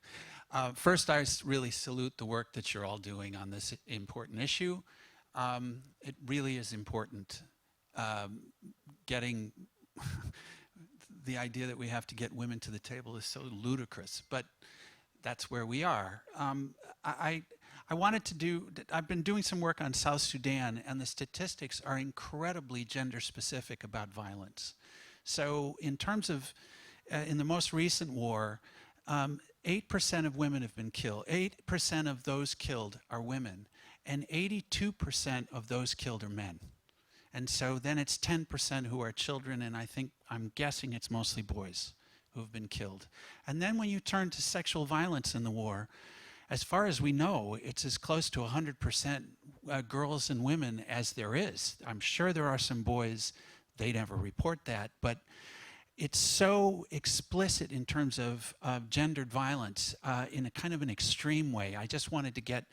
First, I really salute the work that you're all doing on this important issue. It really is important. Getting the idea that we have to get women to the table is so ludicrous, but that's where we are. I wanted to I've been doing some work on South Sudan, and the statistics are incredibly gender specific about violence. So in terms of in the most recent war, 8% of women have been killed. 8% of those killed are women, and 82% of those killed are men. And so then it's 10% who are children, and I'm guessing it's mostly boys who have been killed. And then when you turn to sexual violence in the war, as far as we know, it's as close to 100% girls and women as there is. I'm sure there are some boys, they never report that, but it's so explicit in terms of gendered violence in a kind of an extreme way. I just wanted to get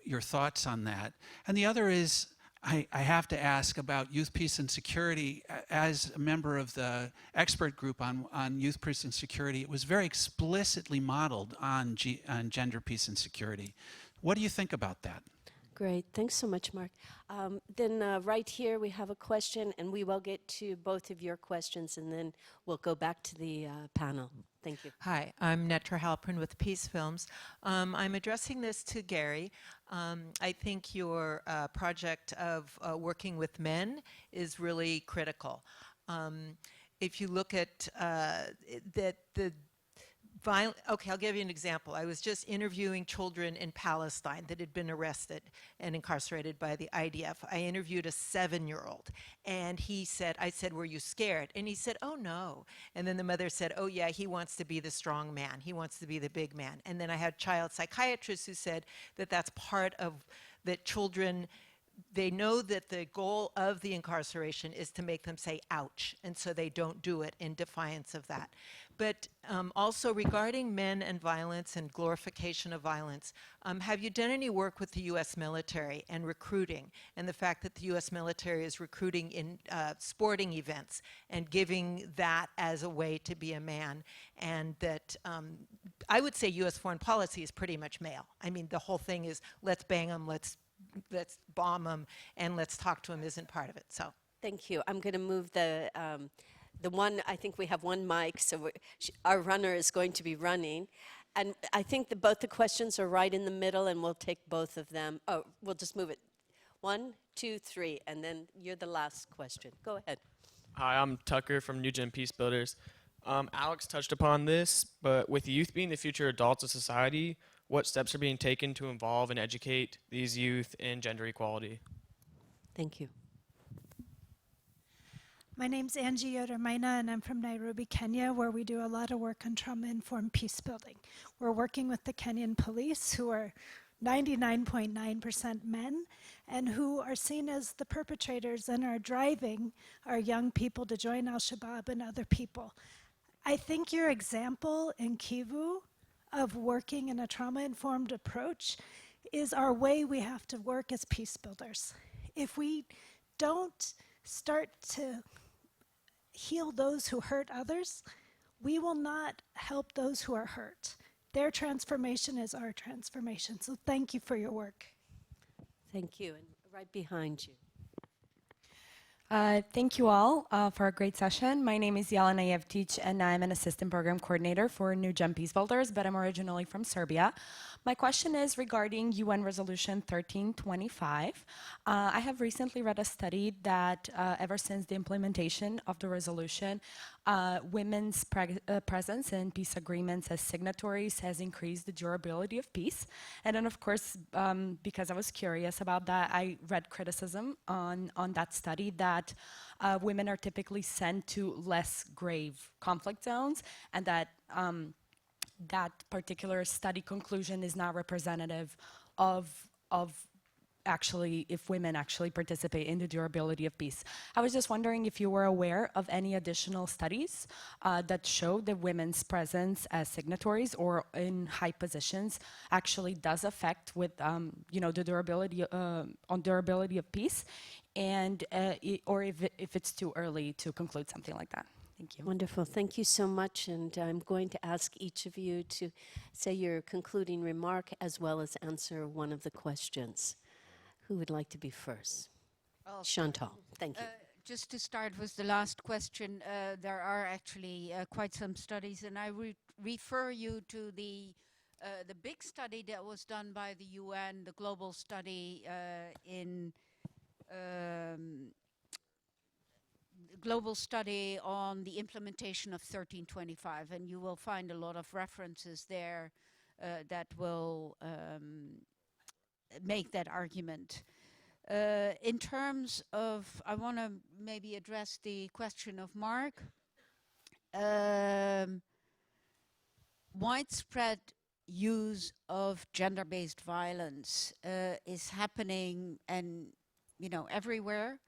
your thoughts on that. And the other is, I have to ask about youth, peace, and security. As a member of the expert group on youth, peace, and security, it was very explicitly modeled on gender, peace, and security. What do you think about that? Great. Thanks so much, Mark. Then right here we have a question, and we will get to both of your questions, and then we'll go back to the panel. Thank you. Hi, I'm Netra Halpern with Peace Films. I'm addressing this to Gary. I think your project of working with men is really critical. If you look at okay, I'll give you an example. I was just interviewing children in Palestine that had been arrested and incarcerated by the IDF. I interviewed a 7-year-old, and I said, were you scared? And he said, oh, no. And then the mother said, oh, yeah, he wants to be the strong man. He wants to be the big man. And then I had child psychiatrists who said that that's part of that children they know that the goal of the incarceration is to make them say ouch, and so they don't do it in defiance of that. But also regarding men and violence and glorification of violence, have you done any work with the U.S. military and recruiting, and the fact that the U.S. military is recruiting in sporting events and giving that as a way to be a man, and that I would say U.S. foreign policy is pretty much male. I mean, the whole thing is let's bang them, let's bomb them, and let's talk to them isn't part of it. So Thank you. I'm going to move the one, I think we have one mic, so our runner is going to be running. And I think that both the questions are right in the middle, and we'll take both of them. Oh, we'll just move it. 1, 2, 3, and then you're the last question. Go ahead. Hi, I'm Tucker from New Gen Peacebuilders. Alex touched upon this, but with youth being the future adults of society, what steps are being taken to involve and educate these youth in gender equality? Thank you. My name's Angie Yodermaina, and I'm from Nairobi, Kenya, where we do a lot of work on trauma-informed peace building. We're working with the Kenyan police, who are 99.9% men, and who are seen as the perpetrators and are driving our young people to join Al-Shabaab and other people. I think your example in Kivu of working in a trauma-informed approach is our way we have to work as peace builders. If we don't start to heal those who hurt others, we will not help those who are hurt. Their transformation is our transformation. So thank you for your work. Thank you. And right behind you. Thank you all for a great session. My name is Jelena Jevtic, and I'm an assistant program coordinator for New Gen Peacebuilders, but I'm originally from Serbia. My question is regarding UN Resolution 1325. I have recently read a study that ever since the implementation of the resolution, women's presence in peace agreements as signatories has increased the durability of peace. And then, of course, because I was curious about that, I read criticism on that study that women are typically sent to less grave conflict zones, and that that particular study conclusion is not representative of actually if women actually participate in the durability of peace. I was just wondering if you were aware of any additional studies that show that women's presence as signatories or in high positions actually does affect with the durability on durability of peace, and or if it's too early to conclude something like that. Thank you. Wonderful. Thank you so much. And I'm going to ask each of you to say your concluding remark as well as answer one of the questions. Who would like to be first? Chantal, thank you. Just to start with the last question, there are actually quite some studies, and I refer you to the big study that was done by the UN, the global study global study on the implementation of 1325, and you will find a lot of references there that will make that argument. In terms of, I want to maybe address the question of Mark. Widespread use of gender-based violence is happening, and everywhere.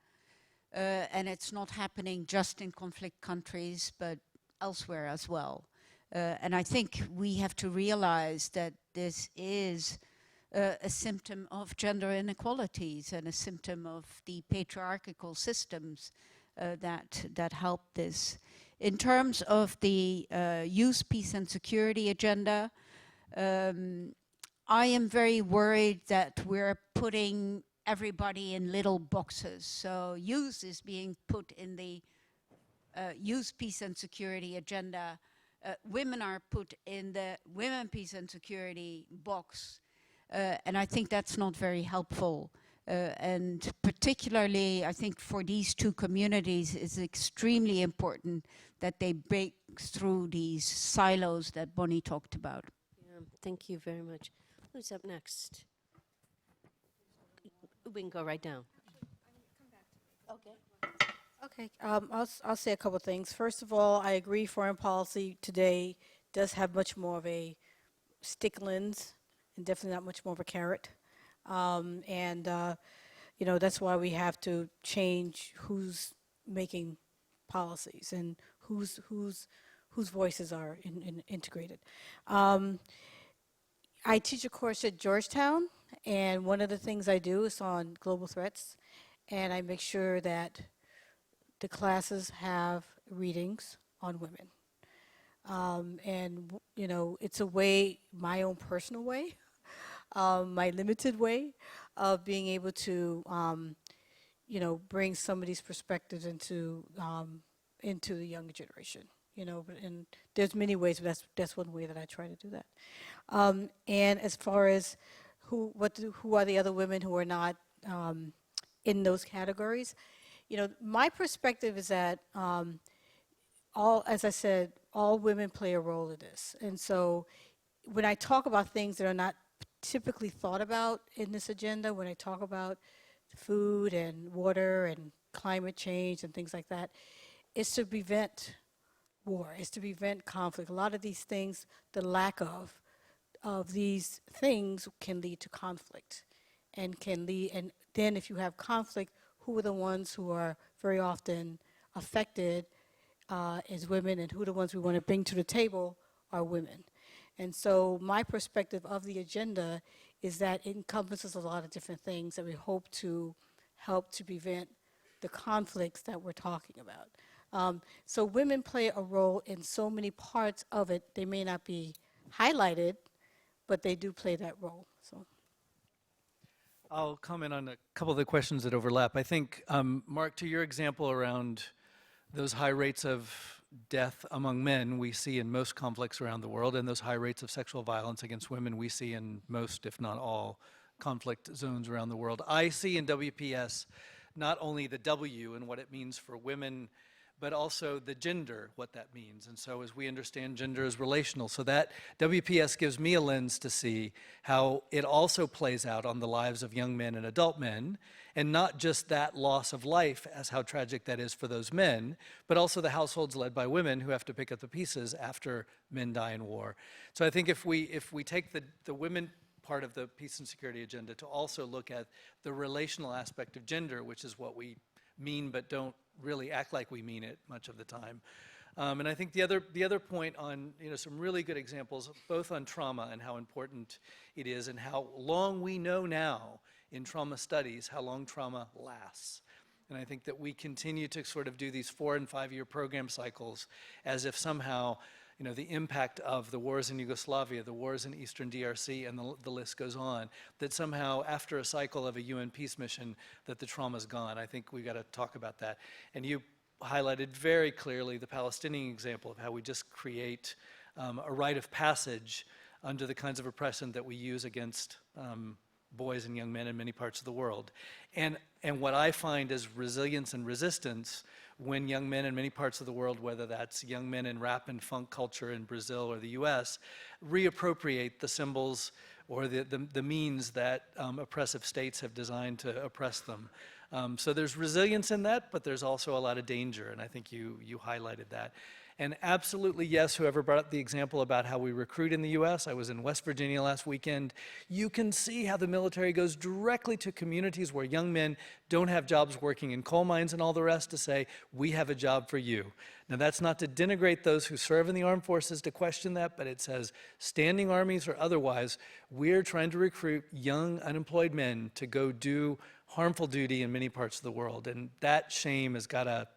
And it's not happening just in conflict countries, but elsewhere as well. And I think we have to realize that this is a symptom of gender inequalities and a symptom of the patriarchal systems that help this. In terms of the youth, peace and security agenda, I am very worried that we're putting everybody in little boxes. So youth is being put in the youth, peace and security agenda. Women are put in the women, peace and security box. And I think that's not very helpful. And particularly, I think for these two communities, it's extremely important that they break through these silos that Bonnie talked about. Yeah, thank you very much. Who's up next? We can go right down. Okay. Okay, I'll say a couple things. First of all, I agree foreign policy today does have much more of a stick lens and definitely not much more of a carrot. you know, that's why we have to change who's making policies and whose voices are integrated. I teach a course at Georgetown, and one of the things I do is on global threats, and I make sure that the classes have readings on women. You know, it's a way, my own personal way, my limited way of being able to, you know, bring some of these perspectives into the younger generation. You know, and there's many ways, but that's one way that I try to do that. And as far as who are the other women who are not in those categories, you know, my perspective is that as I said, all women play a role in this. And so when I talk about things that are not typically thought about in this agenda, when I talk about food and water and climate change and things like that, it's to prevent war, is to prevent conflict. A lot of these things, the lack of these things can lead to conflict, and then if you have conflict, who are the ones who are very often affected as women, and who are the ones we want to bring to the table are women. And so my perspective of the agenda is that it encompasses a lot of different things that we hope to help to prevent the conflicts that we're talking about. So women play a role in so many parts of it. They may not be highlighted, but they do play that role. So I'll comment on a couple of the questions that overlap. I think, Mark, to your example around those high rates of death among men we see in most conflicts around the world, and those high rates of sexual violence against women we see in most, if not all, conflict zones around the world. I see in WPS not only the W and what it means for women, but also the gender, what that means. And so as we understand gender as relational, so that WPS gives me a lens to see how it also plays out on the lives of young men and adult men, and not just that loss of life as how tragic that is for those men, but also the households led by women who have to pick up the pieces after men die in war. So I think if we take the women part of the peace and security agenda to also look at the relational aspect of gender, which is what we mean but don't really act like we mean it much of the time. And I think the other point on, you know, some really good examples, both on trauma and how important it is, and how long we know now in trauma studies how long trauma lasts. And I think that we continue to sort of do these 4- and 5-year program cycles as if somehow, you know, the impact of the wars in Yugoslavia, the wars in Eastern DRC, and the list goes on, that somehow after a cycle of a UN peace mission, that the trauma's gone. I think we've got to talk about that. And you highlighted very clearly the Palestinian example of how we just create a rite of passage under the kinds of oppression that we use against boys and young men in many parts of the world. And what I find is resilience and resistance when young men in many parts of the world, whether that's young men in rap and funk culture in Brazil or the US, reappropriate the symbols or the means that oppressive states have designed to oppress them. So there's resilience in that, but there's also a lot of danger, and I think you highlighted that. And absolutely, yes, whoever brought up the example about how we recruit in the US, I was in West Virginia last weekend, you can see how the military goes directly to communities where young men don't have jobs working in coal mines and all the rest to say, we have a job for you. Now that's not to denigrate those who serve in the armed forces, to question that, but it says standing armies or otherwise, we're trying to recruit young unemployed men to go do harmful duty in many parts of the world, and that shame has got to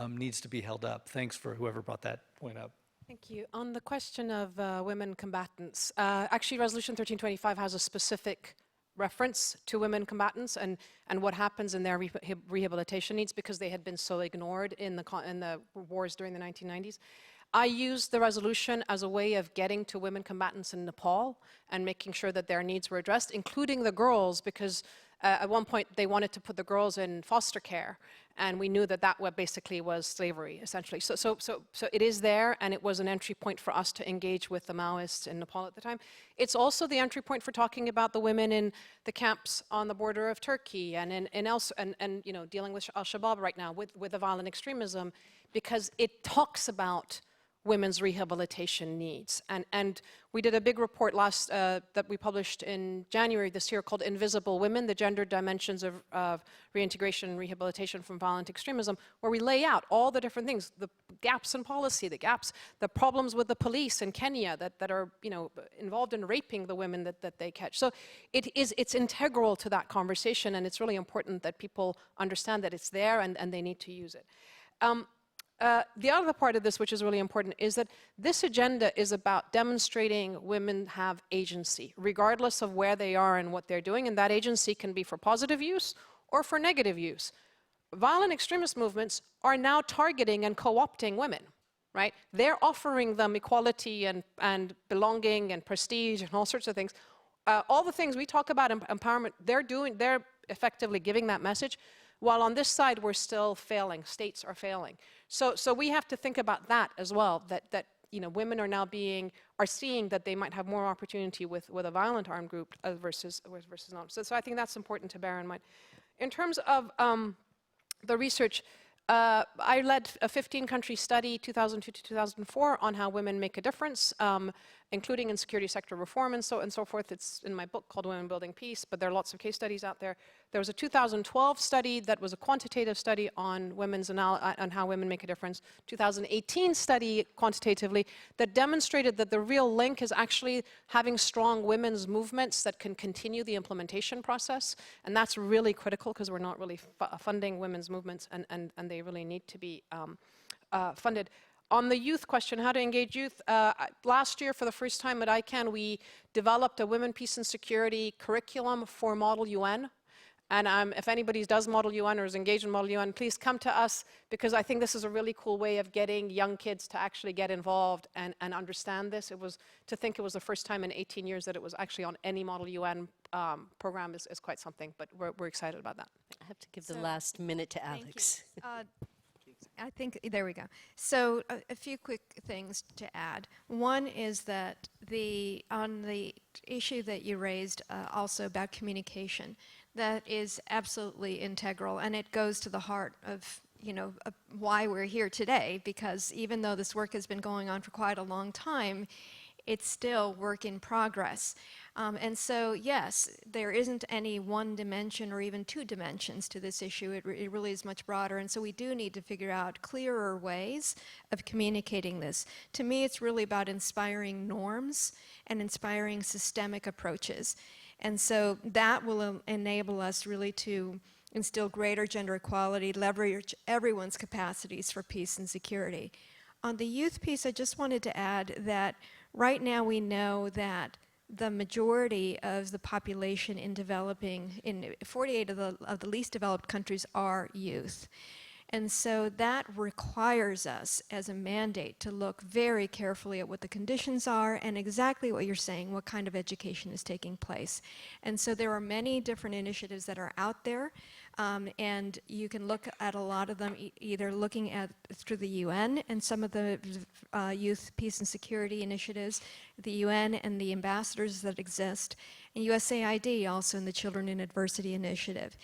needs to be held up. Thanks for whoever brought that point up. Thank you. On the question of women combatants, actually Resolution 1325 has a specific reference to women combatants and what happens in their rehabilitation needs because they had been so ignored in the wars during the 1990s. I used the resolution as a way of getting to women combatants in Nepal and making sure that their needs were addressed, including the girls, because at one point they wanted to put the girls in foster care, and we knew that basically was slavery, essentially. So it is there, and it was an entry point for us to engage with the Maoists in Nepal at the time. It's also the entry point for talking about the women in the camps on the border of Turkey and you know, dealing with Al-Shabaab right now with the violent extremism, because it talks about women's rehabilitation needs. And we did a big report that we published in January this year called Invisible Women, the Gender Dimensions of Reintegration and Rehabilitation from Violent Extremism, where we lay out all the different things, the gaps in policy, the problems with the police in Kenya that are involved in raping the women that they catch. So it's integral to that conversation, and it's really important that people understand that it's there and they need to use it. The other part of this, which is really important, is that this agenda is about demonstrating women have agency, regardless of where they are and what they're doing, and that agency can be for positive use or for negative use. Violent extremist movements are now targeting and co-opting women, right? They're offering them equality and belonging and prestige and all sorts of things. All the things we talk about empowerment, they're effectively giving that message. While on this side, we're still failing, states are failing. So we have to think about that as well, that women are now seeing that they might have more opportunity with a violent armed group versus not. So I think that's important to bear in mind. In terms of the research, I led a 15-country study, 2002 to 2004, on how women make a difference, including in security sector reform and so forth. It's in my book called Women Building Peace, but there are lots of case studies out there. There was a 2012 study that was a quantitative study on on how women make a difference. 2018 study quantitatively that demonstrated that the real link is actually having strong women's movements that can continue the implementation process. And that's really critical because we're not really funding women's movements, and they really need to be funded. On the youth question, how to engage youth, last year for the first time at ICANN, we developed a Women, Peace and Security curriculum for Model UN. And if anybody does Model UN or is engaged in Model UN, please come to us, because I think this is a really cool way of getting young kids to actually get involved and understand this. To think it was the first time in 18 years that it was actually on any Model UN program is quite something, but we're excited about that. I have to give the last minute to Alex. I think, there we go. So a few quick things to add. One is that on the issue that you raised also about communication, that is absolutely integral, and it goes to the heart of why we're here today, because even though this work has been going on for quite a long time, it's still work in progress. And so, yes, there isn't any one dimension or even two dimensions to this issue. It really is much broader. And so we do need to figure out clearer ways of communicating this. To me, it's really about inspiring norms and inspiring systemic approaches. And so that will enable us really to instill greater gender equality, leverage everyone's capacities for peace and security. On the youth piece, I just wanted to add that right now we know that the majority of the population in 48 of the least developed countries are youth. And so that requires us as a mandate to look very carefully at what the conditions are and exactly what you're saying, what kind of education is taking place. And so there are many different initiatives that are out there, and you can look at a lot of them either looking at through the UN and some of the youth peace and security initiatives, the UN and the ambassadors that exist, and USAID also in the Children in Adversity initiative.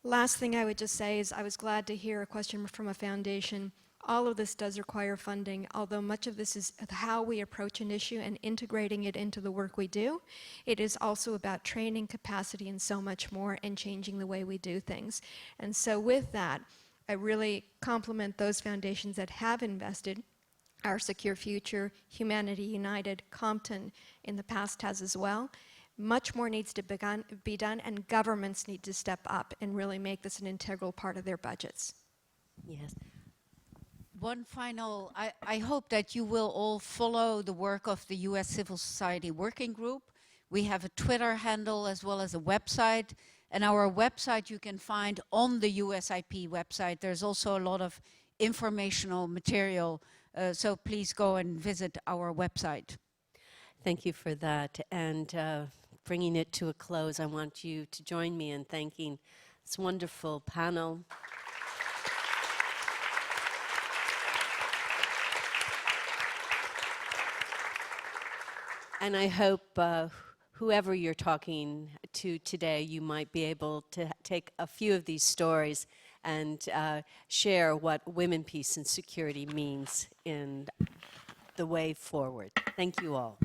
Last thing I would just say is I was glad to hear a question from a foundation. All of this does require funding, although much of this is how we approach an issue and integrating it into the work we do. It is also about training capacity and so much more, and changing the way we do things. And so with that, I really compliment those foundations that have invested. Our Secure Future, Humanity United, Compton in the past has as well. Much more needs to be done, and governments need to step up and really make this an integral part of their budgets. Yes. One final, I hope that you will all follow the work of the US Civil Society Working Group. We have a Twitter handle as well as a website, and our website you can find on the USIP website. There's also a lot of informational material, so please go and visit our website. Thank you for that. And bringing it to a close, I want you to join me in thanking this wonderful panel. And I hope whoever you're talking to today, you might be able to take a few of these stories and share what women, peace, and security means in the way forward. Thank you all.